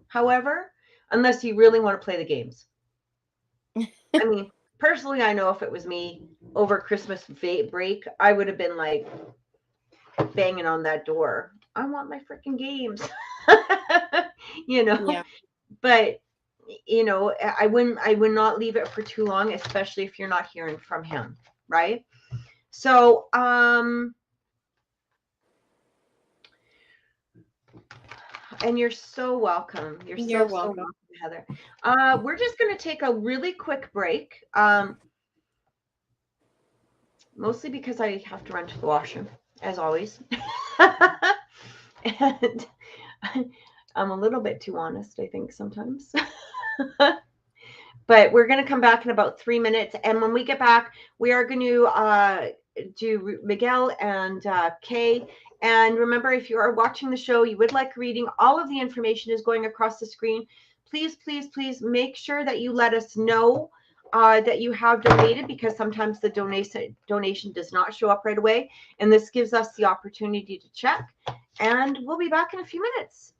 however, unless you really want to play the games. I mean, personally, I know if it was me over Christmas break, I would have been like banging on that door. I want my freaking games, you know. Yeah. But you know, I would not leave it for too long, especially if you're not hearing from him, right? So, and you're so welcome. You're You're so welcome. welcome, Heather. We're just going to take a really quick break, mostly because I have to run to the washroom, as always. And I'm a little bit too honest, I think, sometimes. But we're going to come back in about 3 minutes. And when we get back, we are going to do Miguel and Kay. And remember, if you are watching the show, you would like a reading, all of the information is going across the screen. Please, please, please make sure that you let us know that you have donated, because sometimes the donation does not show up right away. And this gives us the opportunity to check. And we'll be back in a few minutes.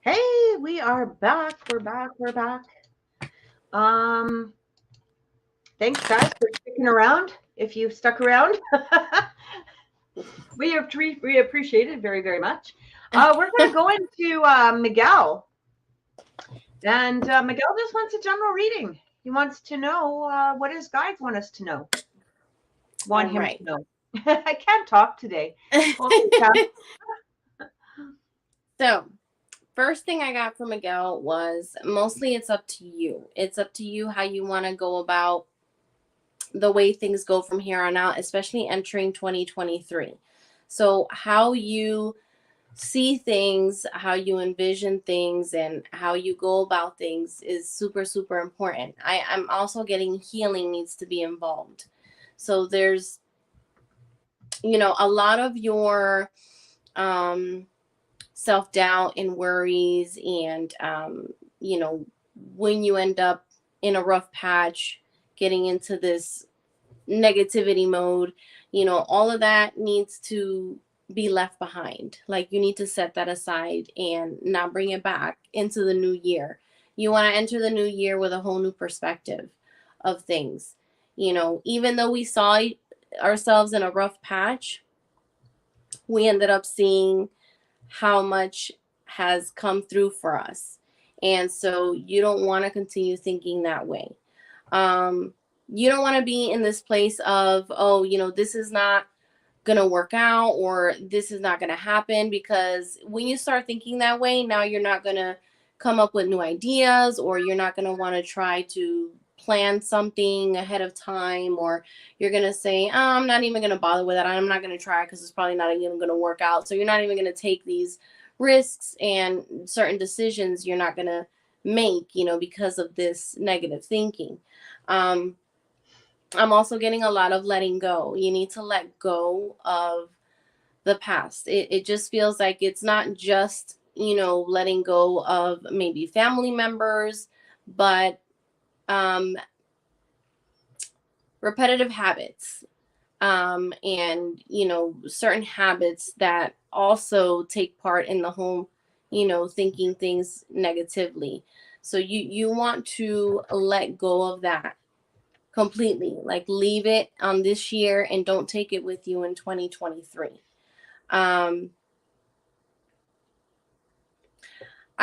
Hey, we are back. We're back. We're back. Thanks, guys, for sticking around. If you've stuck around, we appreciate it very, very much. We're going to go into Miguel. And Miguel just wants a general reading. He wants to know what his guides want us to know. Want him to know. I can't talk today. Holy cow. So, first thing I got from Miguel was mostly it's up to you. It's up to you how you want to go about the way things go from here on out, especially entering 2023. So, how you see things, how you envision things, and how you go about things is super, super important. I'm also getting healing needs to be involved. So, there's, a lot of your self-doubt and worries and when you end up in a rough patch getting into this negativity mode, all of that needs to be left behind. Like, you need to set that aside and not bring it back into the new year. You want to enter the new year with a whole new perspective of things. Even though we saw ourselves in a rough patch, we ended up seeing how much has come through for us. And so you don't want to continue thinking that way. You don't want to be in this place of, this is not going to work out or this is not going to happen, because when you start thinking that way, now you're not going to come up with new ideas, or you're not going to want to try to plan something ahead of time, or you're going to say, I'm not even going to bother with that. I'm not going to try because it's probably not even going to work out. So you're not even going to take these risks, and certain decisions you're not going to make, because of this negative thinking. I'm also getting a lot of letting go. You need to let go of the past. It just feels like it's not just, letting go of maybe family members, but repetitive habits, and certain habits that also take part in the whole thinking things negatively. So you want to let go of that completely, like leave it on this year and don't take it with you in 2023.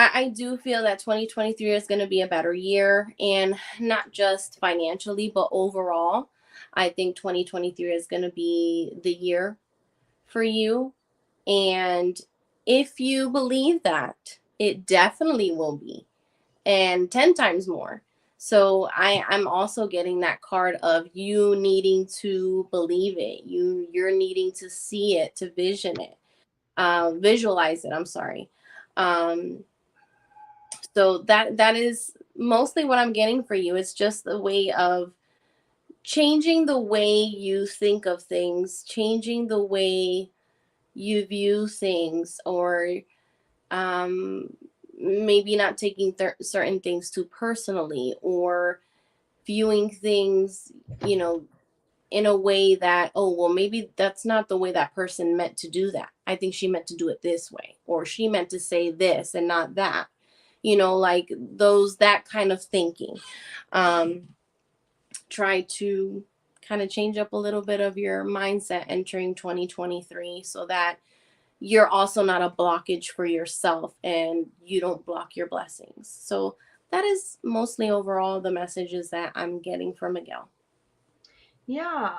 I do feel that 2023 is going to be a better year, and not just financially, but overall. I think 2023 is going to be the year for you. And if you believe that, it definitely will be, and 10 times more. So I'm also getting that card of you needing to believe it. You're needing to see it, to vision it, visualize it. I'm sorry. So that is mostly what I'm getting for you. It's just the way of changing the way you think of things, changing the way you view things, or maybe not taking certain things too personally, or viewing things, in a way that, oh, well, maybe that's not the way that person meant to do that. I think she meant to do it this way, or she meant to say this and not that. Like that kind of thinking. Try to kind of change up a little bit of your mindset entering 2023, so that you're also not a blockage for yourself and you don't block your blessings. So that is mostly overall the messages that I'm getting from Miguel. Yeah.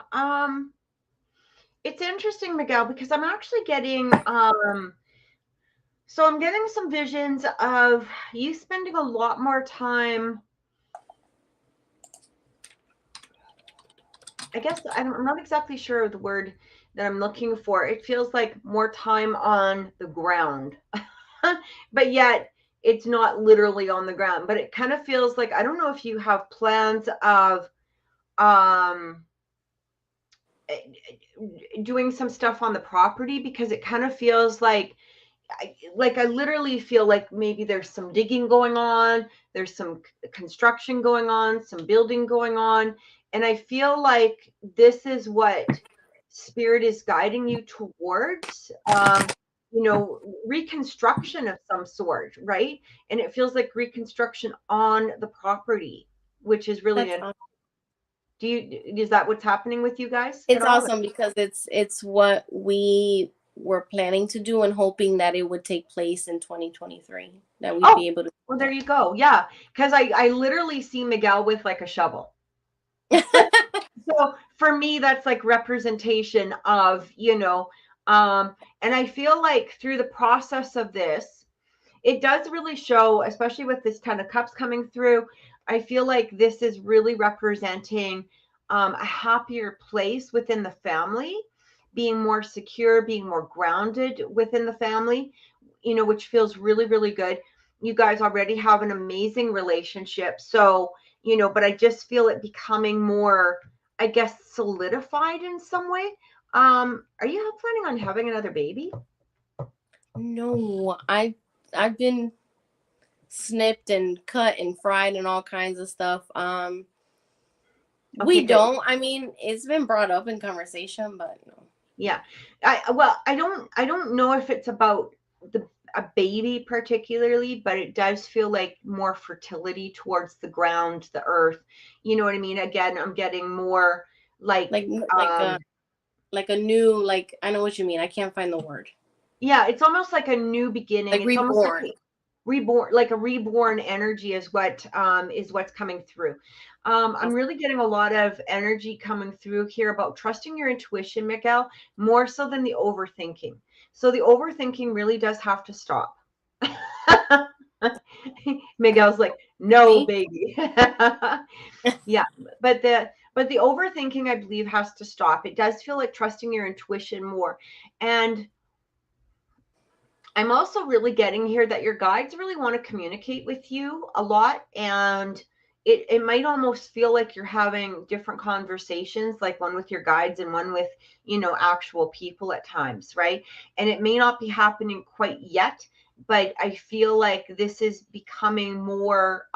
It's interesting, Miguel, because I'm actually getting so I'm getting some visions of you spending a lot more time. I guess I'm not exactly sure of the word that I'm looking for. It feels like more time on the ground, but yet it's not literally on the ground. But it kind of feels like, I don't know if you have plans of doing some stuff on the property, because it kind of feels like I literally feel like maybe there's some digging going on, there's some construction going on, some building going on, and I feel like this is what spirit is guiding you towards. Reconstruction of some sort, right? And it feels like reconstruction on the property, which is really That's awesome. Is that what's happening with you guys at It's all? awesome because it's what we were planning to do and hoping that it would take place in 2023, that we'd be able to. Well, there you go. Yeah, because I literally see Miguel with like a shovel. So for me, that's like representation of, and I feel like through the process of this, it does really show, especially with this 10 of cups coming through. I feel like this is really representing a happier place within the family, being more secure, being more grounded within the family, which feels really, really good. You guys already have an amazing relationship. So, but I just feel it becoming more, I guess, solidified in some way. Are you planning on having another baby? No, I've been snipped and cut and fried and all kinds of stuff. Okay, We good. don't. I mean, it's been brought up in conversation, but no. Yeah. I don't know if it's about a baby particularly, but it does feel like more fertility towards the ground, the earth. You know what I mean? Again, I'm getting more like um like a new, like, I know what you mean. I can't find the word. yeah, it's almost like a new beginning. Like It's almost like reborn. reborn, like a reborn energy is what's coming through. I'm really getting a lot of energy coming through here about trusting your intuition, Miguel, more so than the overthinking. So the overthinking really does have to stop. Miguel's like, no, Me? baby. Yeah, but the overthinking, I believe, has to stop. It does feel like trusting your intuition more. And I'm also really getting here that your guides really want to communicate with you a lot. And it might almost feel like you're having different conversations, like one with your guides and one with, actual people at times, right? And it may not be happening quite yet, but I feel like this is becoming more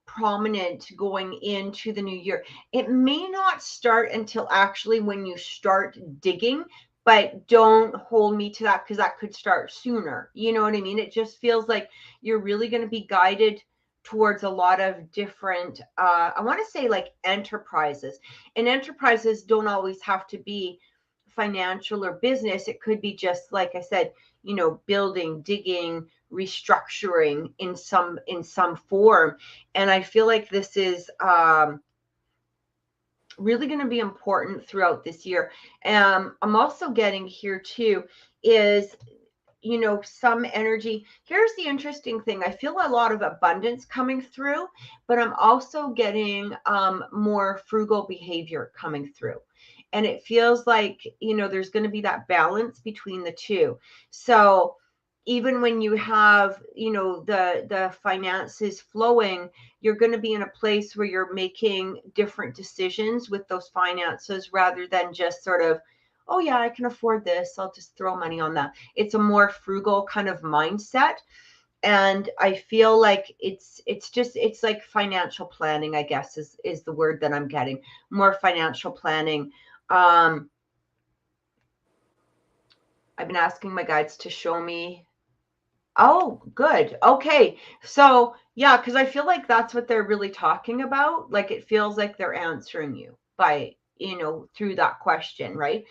prominent going into the new year. It may not start until actually when you start digging, but don't hold me to that because that could start sooner. You know what I mean? It just feels like you're really going to be guided towards a lot of different, I want to say like enterprises. And enterprises don't always have to be financial or business. It could be just, like I said, building, digging, restructuring in some form. And I feel like this is really going to be important throughout this year. I'm also getting here too is some energy. Here's the interesting thing. I feel a lot of abundance coming through, but I'm also getting more frugal behavior coming through. And it feels like, there's going to be that balance between the two. So even when you have, the finances flowing, you're going to be in a place where you're making different decisions with those finances rather than just sort of, oh yeah, I can afford this, I'll just throw money on that. It's a more frugal kind of mindset. And I feel like it's like financial planning, I guess is the word that I'm getting. More financial planning. I've been asking my guides to show me. Oh, good. Okay. So yeah, because I feel like that's what they're really talking about. Like it feels like they're answering you by, through that question, right?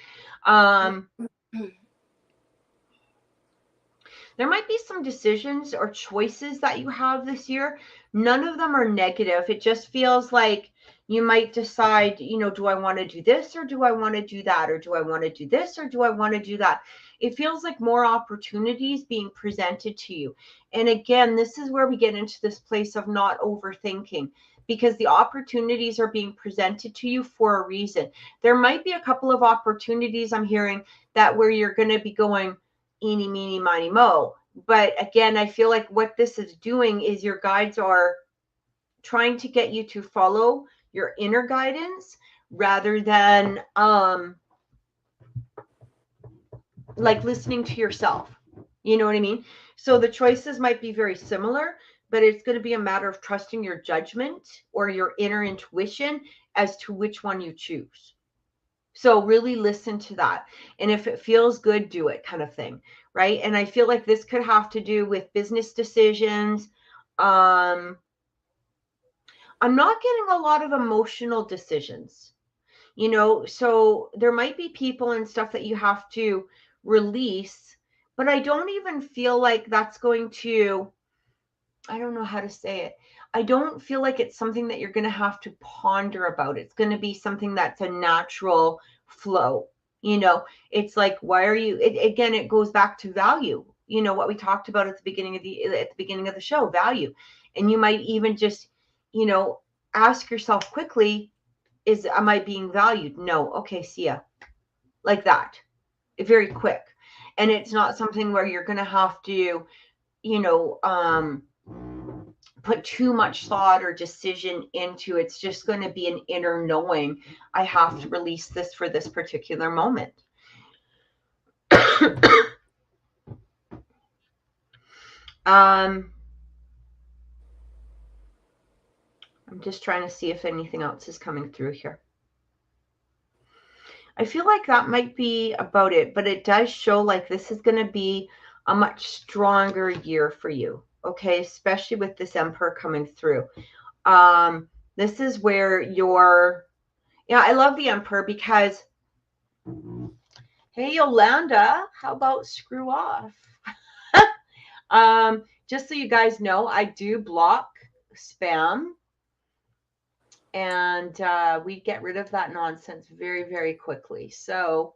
There might be some decisions or choices that you have this year. None of them are negative. It just feels like you might decide, do I want to do this or do I want to do that? Or do I want to do this or do I want to do that? It feels like more opportunities being presented to you. And again, this is where we get into this place of not overthinking because the opportunities are being presented to you for a reason. There might be a couple of opportunities I'm hearing that where you're going to be going, eeny, meeny, miny, mo. But again, I feel like what this is doing is your guides are trying to get you to follow your inner guidance rather than like listening to yourself. You know what I mean? So the choices might be very similar, but it's going to be a matter of trusting your judgment or your inner intuition as to which one you choose. So really listen to that. And if it feels good, do it, kind of thing. Right. And I feel like this could have to do with business decisions. I'm not getting a lot of emotional decisions, so there might be people and stuff that you have to release, but I don't even feel like that's going to, I don't know how to say it. I don't feel like it's something that you're going to have to ponder about. It's going to be something that's a natural flow. You know, it's like, why are you, again, it goes back to value. You know, what we talked about at the beginning of the show, value. And you might even just, you know, ask yourself quickly, am I being valued? No. Okay. See ya. Like that. Very quick. And it's not something where you're going to have to, you know, put too much thought or decision into. It's just going to be an inner knowing. I have to release this for this particular moment. I'm just trying to see if anything else is coming through here. I feel like that might be about it, but it does show like this is going to be a much stronger year for you. Okay, especially with this Emperor coming through. This is where I love the Emperor because, hey, Yolanda, how about screw off? Just so you guys know, I do block spam, and we get rid of that nonsense very, very quickly. So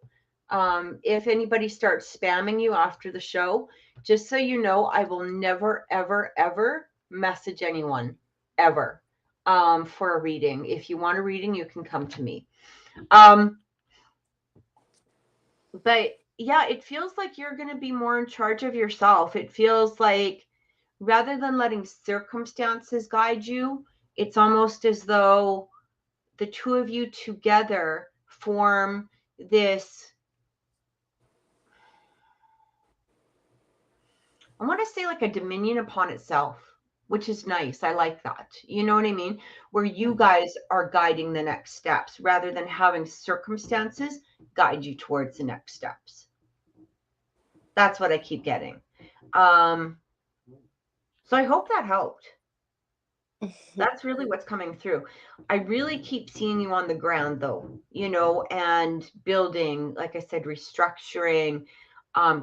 if anybody starts spamming you after the show, just so you know, I will never, ever, ever message anyone ever for a reading. If you want a reading, you can come to me. But yeah, it feels like you're going to be more in charge of yourself. It feels like rather than letting circumstances guide you, it's almost as though the two of you together form this, I want to say like a dominion upon itself, which is nice. I like that. You know what I mean? Where you guys are guiding the next steps rather than having circumstances guide you towards the next steps. That's what I keep getting. So I hope that helped. That's really what's coming through. I really keep seeing you on the ground though, you know, and building, like I said, restructuring,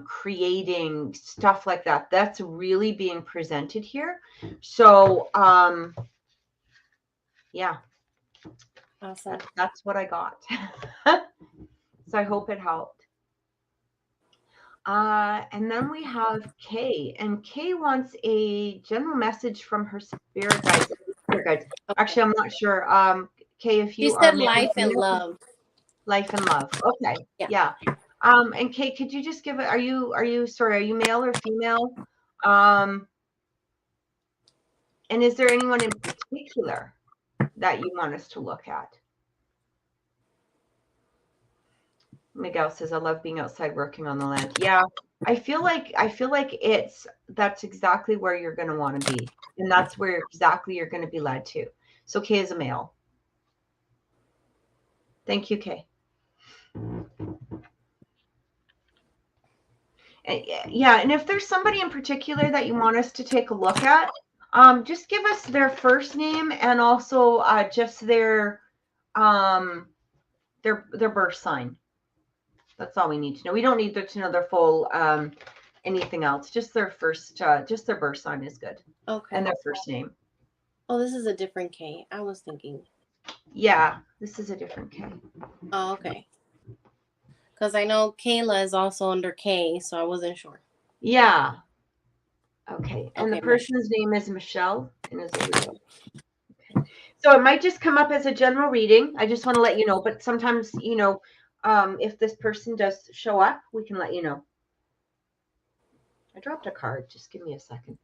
creating stuff like that. That's really being presented here. So, yeah, awesome. That's what I got. So I hope it helped. And then we have Kay, and Kay wants a general message from her spirit guides. Okay. Actually, I'm not sure. Kay, if you said life and love. Life and love. Okay. Yeah. And Kay, could you just give it? Are you male or female? And is there anyone in particular that you want us to look at? Miguel says, I love being outside working on the land. Yeah, I feel like that's exactly where you're going to want to be. And that's where exactly you're going to be led to. So Kay is a male. Thank you, Kay. Yeah, and if there's somebody in particular that you want us to take a look at, just give us their first name and also just their birth sign. That's all we need to know. We don't need to know their full anything else. Just their just their birth sign is good. Okay. And their first name. Oh, this is a different K. I was thinking. Yeah, this is a different K. Oh, okay. Because I know Kayla is also under K, so I wasn't sure. Yeah. Okay. And the person's name is Michelle. And is it Leo? Okay. So it might just come up as a general reading. I just want to let you know. But sometimes, you know, if this person does show up, we can let you know. I dropped a card. Just give me a second.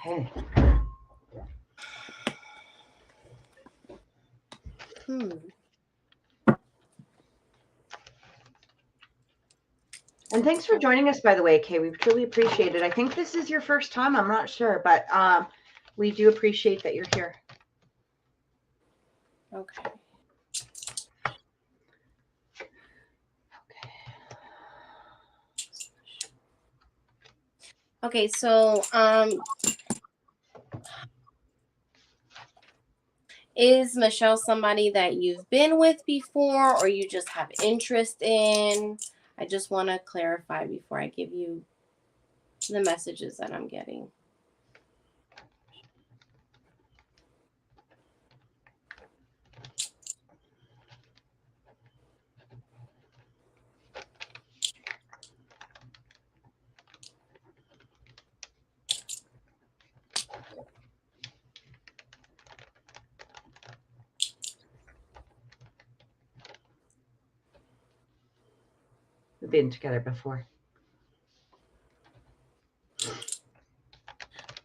Okay. And thanks for joining us, by the way, Kay. We truly appreciate it. I think this is your first time. I'm not sure, but we do appreciate that you're here. Okay. Okay, so is Michelle somebody that you've been with before or you just have interest in? I just want to clarify before I give you the messages that I'm getting. We've been together before.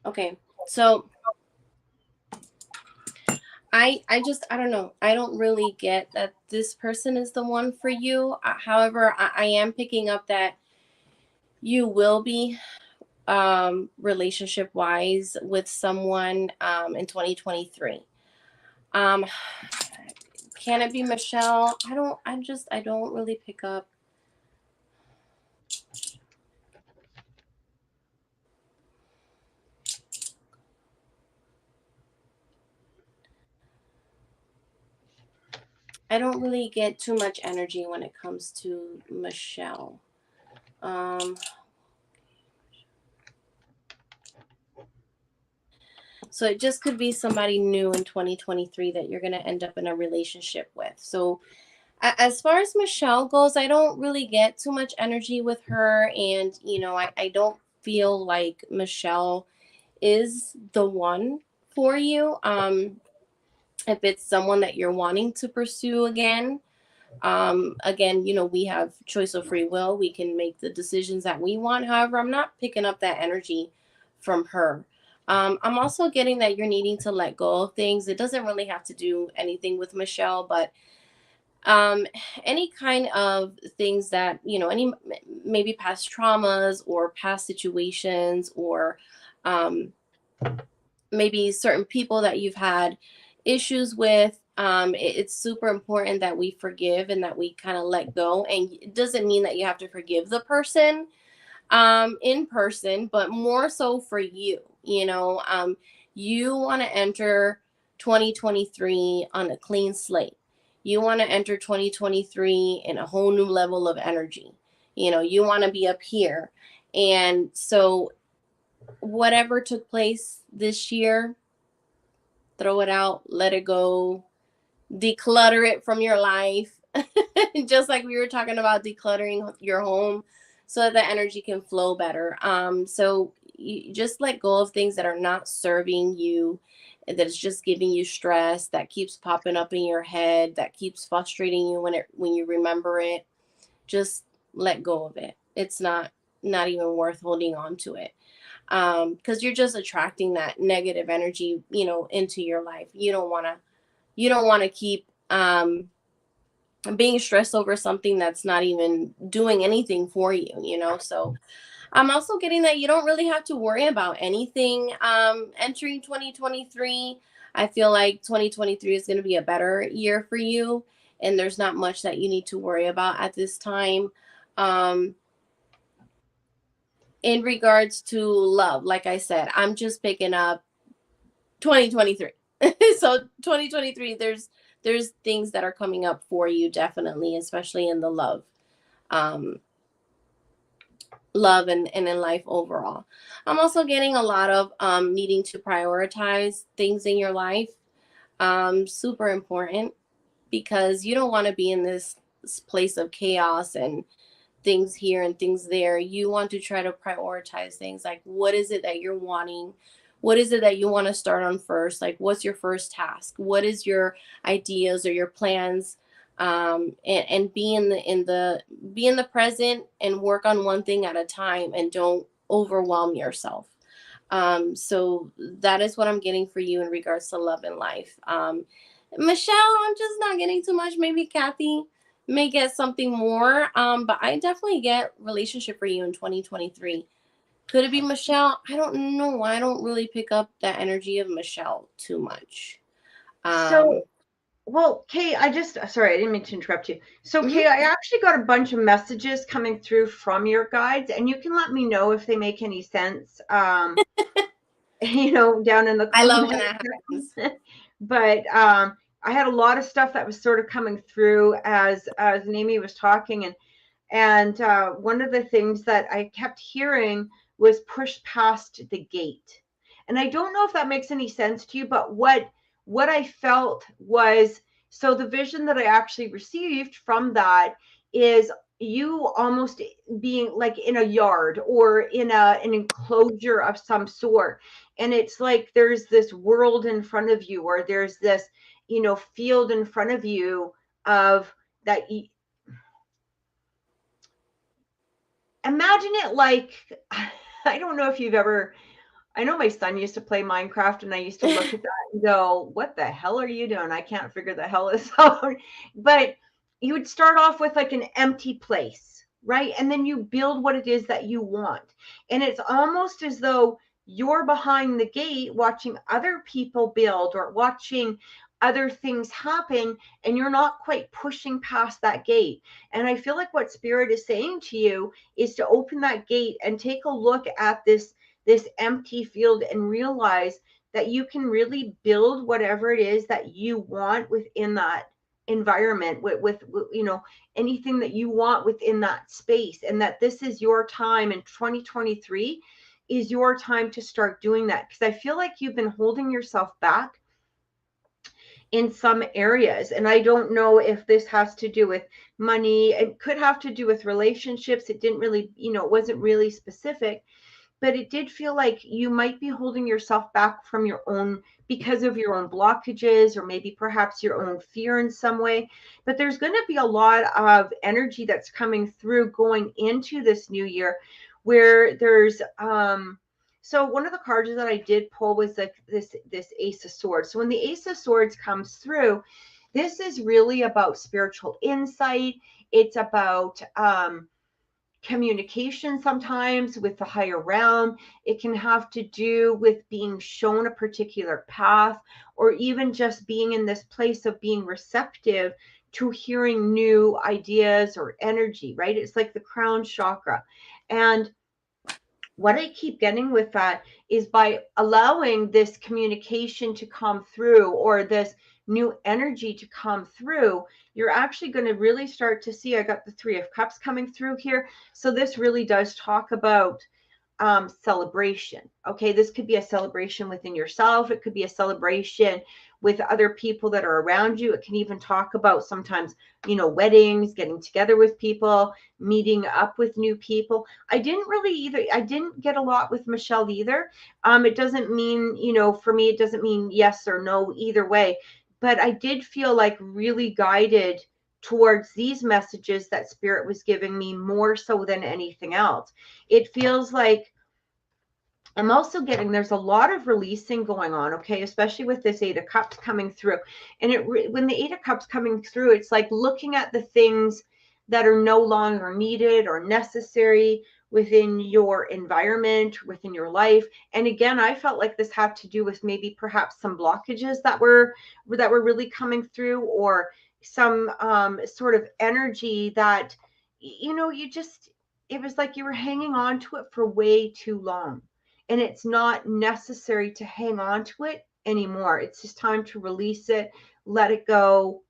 Okay, so I don't know. I don't really get that this person is the one for you. However, I am picking up that you will be relationship wise with someone in 2023. Can it be Michelle? I don't really pick up. I don't really get too much energy when it comes to Michelle. So it just could be somebody new in 2023 that you're going to end up in a relationship with. So as far as Michelle goes, I don't really get too much energy with her. And, you know, I don't feel like Michelle is the one for you. If it's someone that you're wanting to pursue again, you know, we have choice of free will. We can make the decisions that we want. However, I'm not picking up that energy from her. I'm also getting that you're needing to let go of things. It doesn't really have to do anything with Michelle, but any kind of things that, you know, any maybe past traumas or past situations or maybe certain people that you've had issues with. It's super important that we forgive and that we kind of let go. And it doesn't mean that you have to forgive the person in person, but more so for you. You know, you want to enter 2023 on a clean slate. You want to enter 2023 in a whole new level of energy. You know, you want to be up here. And so whatever took place this year, throw it out, let it go, declutter it from your life. Just like we were talking about decluttering your home so that the energy can flow better. So you just let go of things that are not serving you, that is just giving you stress, that keeps popping up in your head, that keeps frustrating you when you remember it. Just let go of it. It's not even worth holding on to it. Because you're just attracting that negative energy, you know, into your life. You don't want to keep being stressed over something that's not even doing anything for you, you know. So I'm also getting that you don't really have to worry about anything entering 2023. I feel like 2023 is going to be a better year for you, and there's not much that you need to worry about at this time. In regards to love, like I said, I'm just picking up 2023. So 2023, there's things that are coming up for you, definitely, especially in the love and in life overall. I'm also getting a lot of needing to prioritize things in your life. Super important, because you don't want to be in this place of chaos and things here and things there. You want to try to prioritize things, like what is it that you're wanting, what is it that you want to start on first, like what's your first task, what is your ideas or your plans, and be in the present and work on one thing at a time, and don't overwhelm yourself. So that is what I'm getting for you in regards to love and life. Michelle, I'm just not getting too much. Maybe Kathy may get something more, but I definitely get relationship for you in 2023. Could it be Michelle? I don't know. I don't really pick up that energy of Michelle too much. So Well, Kay, sorry, I didn't mean to interrupt you. So, Hmm. Kay, I actually got a bunch of messages coming through from your guides, and you can let me know if they make any sense, down in the I love when comments that happens. section. But I had a lot of stuff that was sort of coming through as Naimi was talking, and one of the things that I kept hearing was push past the gate. And I don't know if that makes any sense to you, but what I felt was, so the vision that I actually received from that is you almost being like in a yard or in an enclosure of some sort, and it's like there's this world in front of you, or there's this field in front of you of that. Imagine it like, I don't know if you've ever, I know my son used to play Minecraft, and I used to look at that and go, what the hell are you doing? I can't figure the hell this out. But you would start off with like an empty place, right? And then you build what it is that you want. And it's almost as though you're behind the gate watching other people build or watching other things happen, and you're not quite pushing past that gate. And I feel like what Spirit is saying to you is to open that gate and take a look at this empty field and realize that you can really build whatever it is that you want within that environment, with anything that you want within that space, and that this is your time in 2023 is your time to start doing that, because I feel like you've been holding yourself back in some areas. And I don't know if this has to do with money. It could have to do with relationships. It didn't really, it wasn't really specific, but it did feel like you might be holding yourself back from your own, because of your own blockages, or maybe perhaps your own fear in some way. But there's going to be a lot of energy that's coming through going into this new year, where there's so one of the cards that I did pull was like this Ace of Swords. So when the Ace of Swords comes through, this is really about spiritual insight. It's about communication, sometimes with the higher realm. It can have to do with being shown a particular path, or even just being in this place of being receptive to hearing new ideas or energy, right? It's like the crown chakra. And what I keep getting with that is, by allowing this communication to come through, or this new energy to come through, you're actually going to really start to see. I got the Three of Cups coming through here. So this really does talk about celebration. Okay, this could be a celebration within yourself. It could be a celebration with other people that are around you. It can even talk about sometimes, weddings, getting together with people, meeting up with new people. I didn't get a lot with Michelle either. It doesn't mean, for me, it doesn't mean yes or no either way. But I did feel like really guided towards these messages that Spirit was giving me, more so than anything else. It feels like I'm also getting, there's a lot of releasing going on, okay, especially with this Eight of Cups coming through. And when the Eight of Cups coming through, it's like looking at the things that are no longer needed or necessary within your environment, within your life. And again, I felt like this had to do with maybe perhaps some blockages that were really coming through, or some sort of energy that, you just, it was like you were hanging on to it for way too long, and it's not necessary to hang on to it anymore. It's just time to release it, let it go,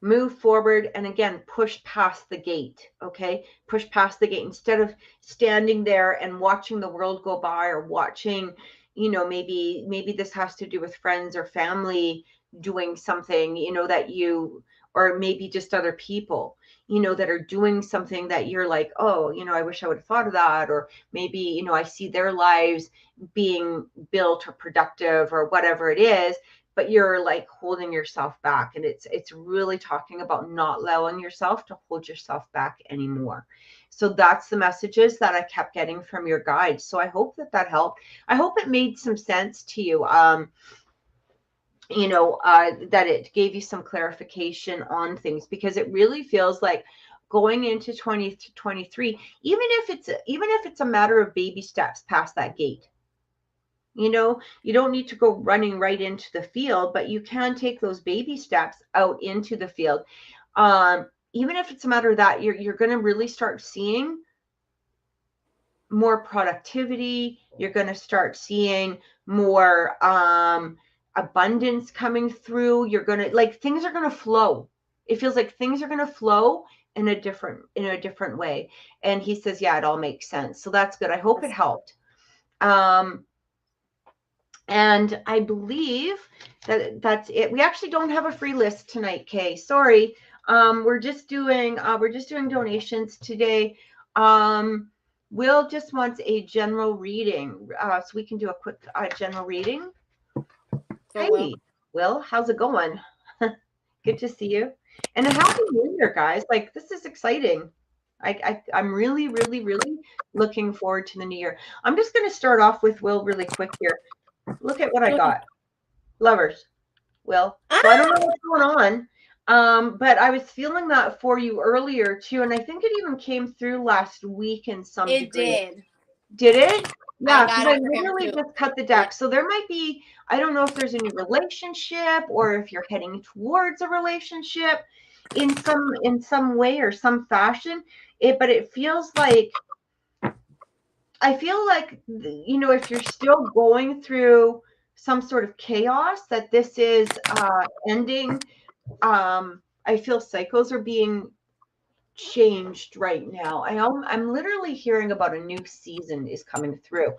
move forward, and again, push past the gate. Okay, push past the gate instead of standing there and watching the world go by, or watching, maybe this has to do with friends or family doing something, that you, or maybe just other people, that are doing something that you're like, oh, I wish I would have thought of that. Or maybe, I see their lives being built or productive or whatever it is, but you're like holding yourself back. And it's really talking about not allowing yourself to hold yourself back anymore. So that's the messages that I kept getting from your guides. So I hope that helped. I hope it made some sense to you. That it gave you some clarification on things, because it really feels like going into 2023, even if it's a matter of baby steps past that gate, You don't need to go running right into the field, but you can take those baby steps out into the field. Even if it's a matter that you're going to really start seeing more productivity. You're going to start seeing more abundance coming through. You're going to things are going to flow. It feels like things are going to flow in a different way. And he says, yeah, it all makes sense. So that's good. I hope it helped. And I believe that's it. We actually don't have a free list tonight, Kay. Sorry. We're just doing donations today. Will just wants a general reading, so we can do a quick general reading. Hey, Will, how's it going? Good to see you, and a happy New Year, guys! Like, this is exciting. I'm really, really, really looking forward to the new year. I'm just going to start off with Will really quick here. Look at what I got. Lovers, Will. So I don't know what's going on, but I was feeling that for you earlier too, and I think it even came through last week in some degree. It did. Did it? Yeah, because I literally just cut the deck. Yeah. So there might be, I don't know if there's a new relationship or if you're heading towards a relationship in some way or some fashion. But it feels like, I feel like, if you're still going through some sort of chaos, that this is ending. I feel cycles are being changed right now. I'm literally hearing about a new season is coming through.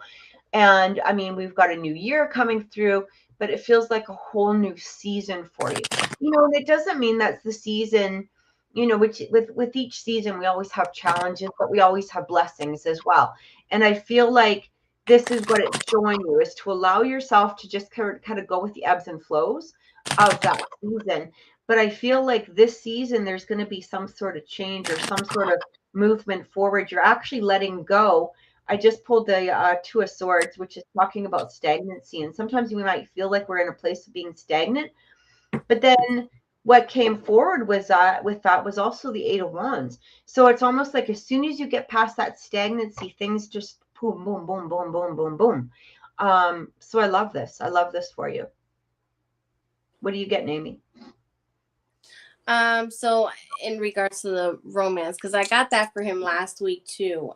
And I mean, we've got a new year coming through, but it feels like a whole new season for you. And it doesn't mean that's the season, which with each season, we always have challenges, but we always have blessings as well. And I feel like this is what it's showing you, is to allow yourself to just kind of go with the ebbs and flows of that season. But I feel like this season, there's going to be some sort of change or some sort of movement forward. You're actually letting go. I just pulled the Two of Swords, which is talking about stagnancy. And sometimes we might feel like we're in a place of being stagnant. But then what came forward was with that was also the Eight of Wands. So it's almost like as soon as you get past that stagnancy, things just boom, boom, boom, boom, boom, boom, boom. So I love this. I love this for you. What do you get, Naimi? So in regards to the romance, because I got that for him last week too.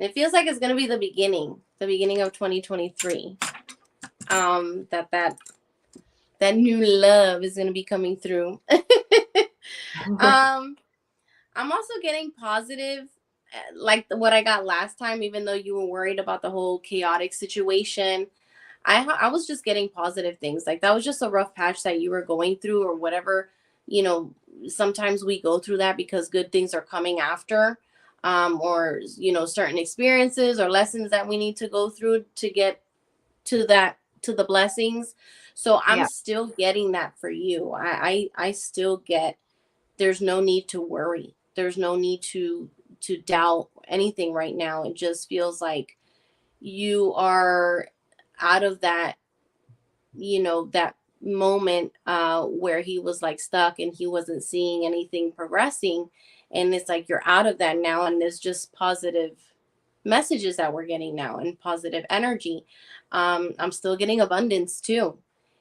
It feels like it's going to be the beginning of 2023. That new love is going to be coming through. I'm also getting positive, like what I got last time, even though you were worried about the whole chaotic situation. I was just getting positive things. Like, that was just a rough patch that you were going through or whatever. Sometimes we go through that because good things are coming after, or, certain experiences or lessons that we need to go through to get to the blessings. So I'm still getting that for you. I still get, there's no need to worry. There's no need to doubt anything right now. It just feels like you are out of that, that moment where he was like stuck and he wasn't seeing anything progressing. And it's like you're out of that now, and there's just positive messages that we're getting now and positive energy. I'm still getting abundance too.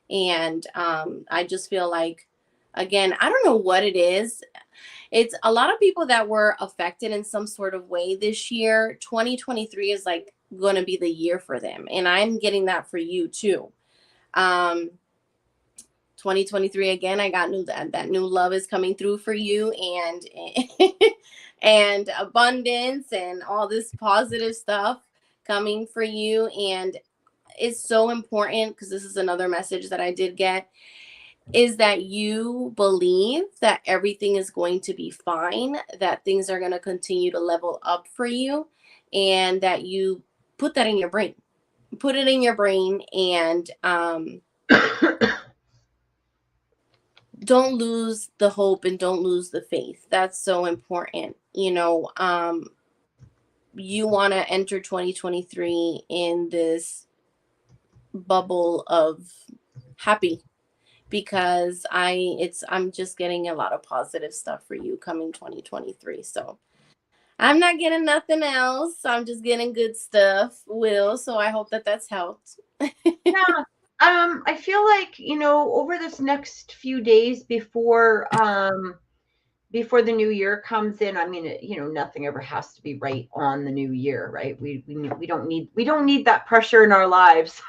And I just feel like, again, I don't know what it is. It's a lot of people that were affected in some sort of way this year. 2023 is like going to be the year for them. And I'm getting that for you too. 2023, again, I got that new love is coming through for you, and abundance and all this positive stuff coming for you. And it's so important, because this is another message that I did get, is that you believe that everything is going to be fine, that things are going to continue to level up for you, and that you put that in your brain. Put it in your brain, and don't lose the hope and don't lose the faith. That's so important. You want to enter 2023 in this bubble of happy. because I'm just getting a lot of positive stuff for you coming 2023. So I'm not getting nothing else. I'm just getting good stuff, Will. So I hope that that's helped. Yeah. I feel like, over this next few days before the new year comes in, I mean, nothing ever has to be right on the new year, right? We don't need that pressure in our lives.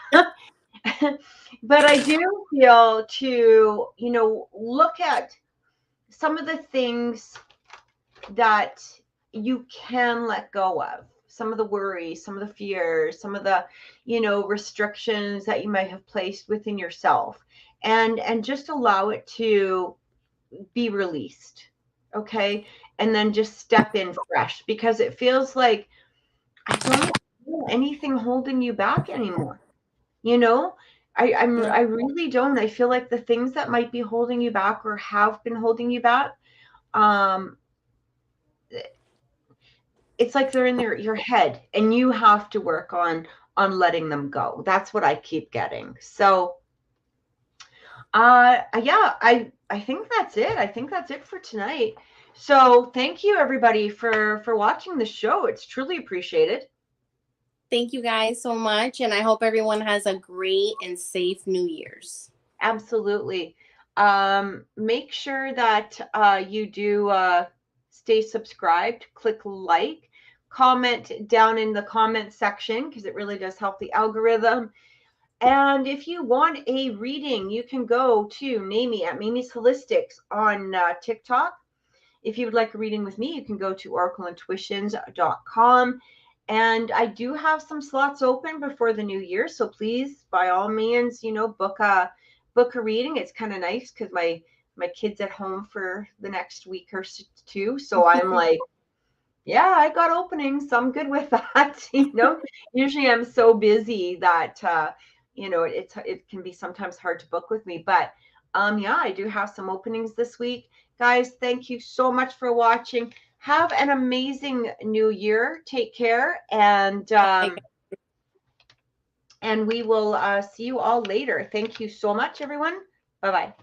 But I do feel to, look at some of the things that you can let go of, some of the worries, some of the fears, some of the, restrictions that you might have placed within yourself, and just allow it to be released. Okay. And then just step in fresh, because it feels like I don't feel anything holding you back anymore. You know, I really don't. I feel like the things that might be holding you back or have been holding you back, um, it's like they're in your head, and you have to work on letting them go. That's what I keep getting. So yeah, I think that's it. I think that's it for tonight. So thank you everybody for watching the show. It's truly appreciated. Thank you guys so much. And I hope everyone has a great and safe New Year's. Absolutely. Make sure that you do stay subscribed, click like, comment down in the comment section, because it really does help the algorithm. And if you want a reading, you can go to Naimi at Mimi's Holistics on TikTok. If you would like a reading with me, you can go to oracleintuitions.com. And I do have some slots open before the new year. So please, by all means, book a reading. It's kind of nice because my kid's at home for the next week or two. So I'm like, yeah, I got openings, so I'm good with that. Usually I'm so busy that it can be sometimes hard to book with me. But yeah, I do have some openings this week. Guys, thank you so much for watching. Have an amazing new year. Take care, and we will see you all later. Thank you so much, everyone. Bye-bye.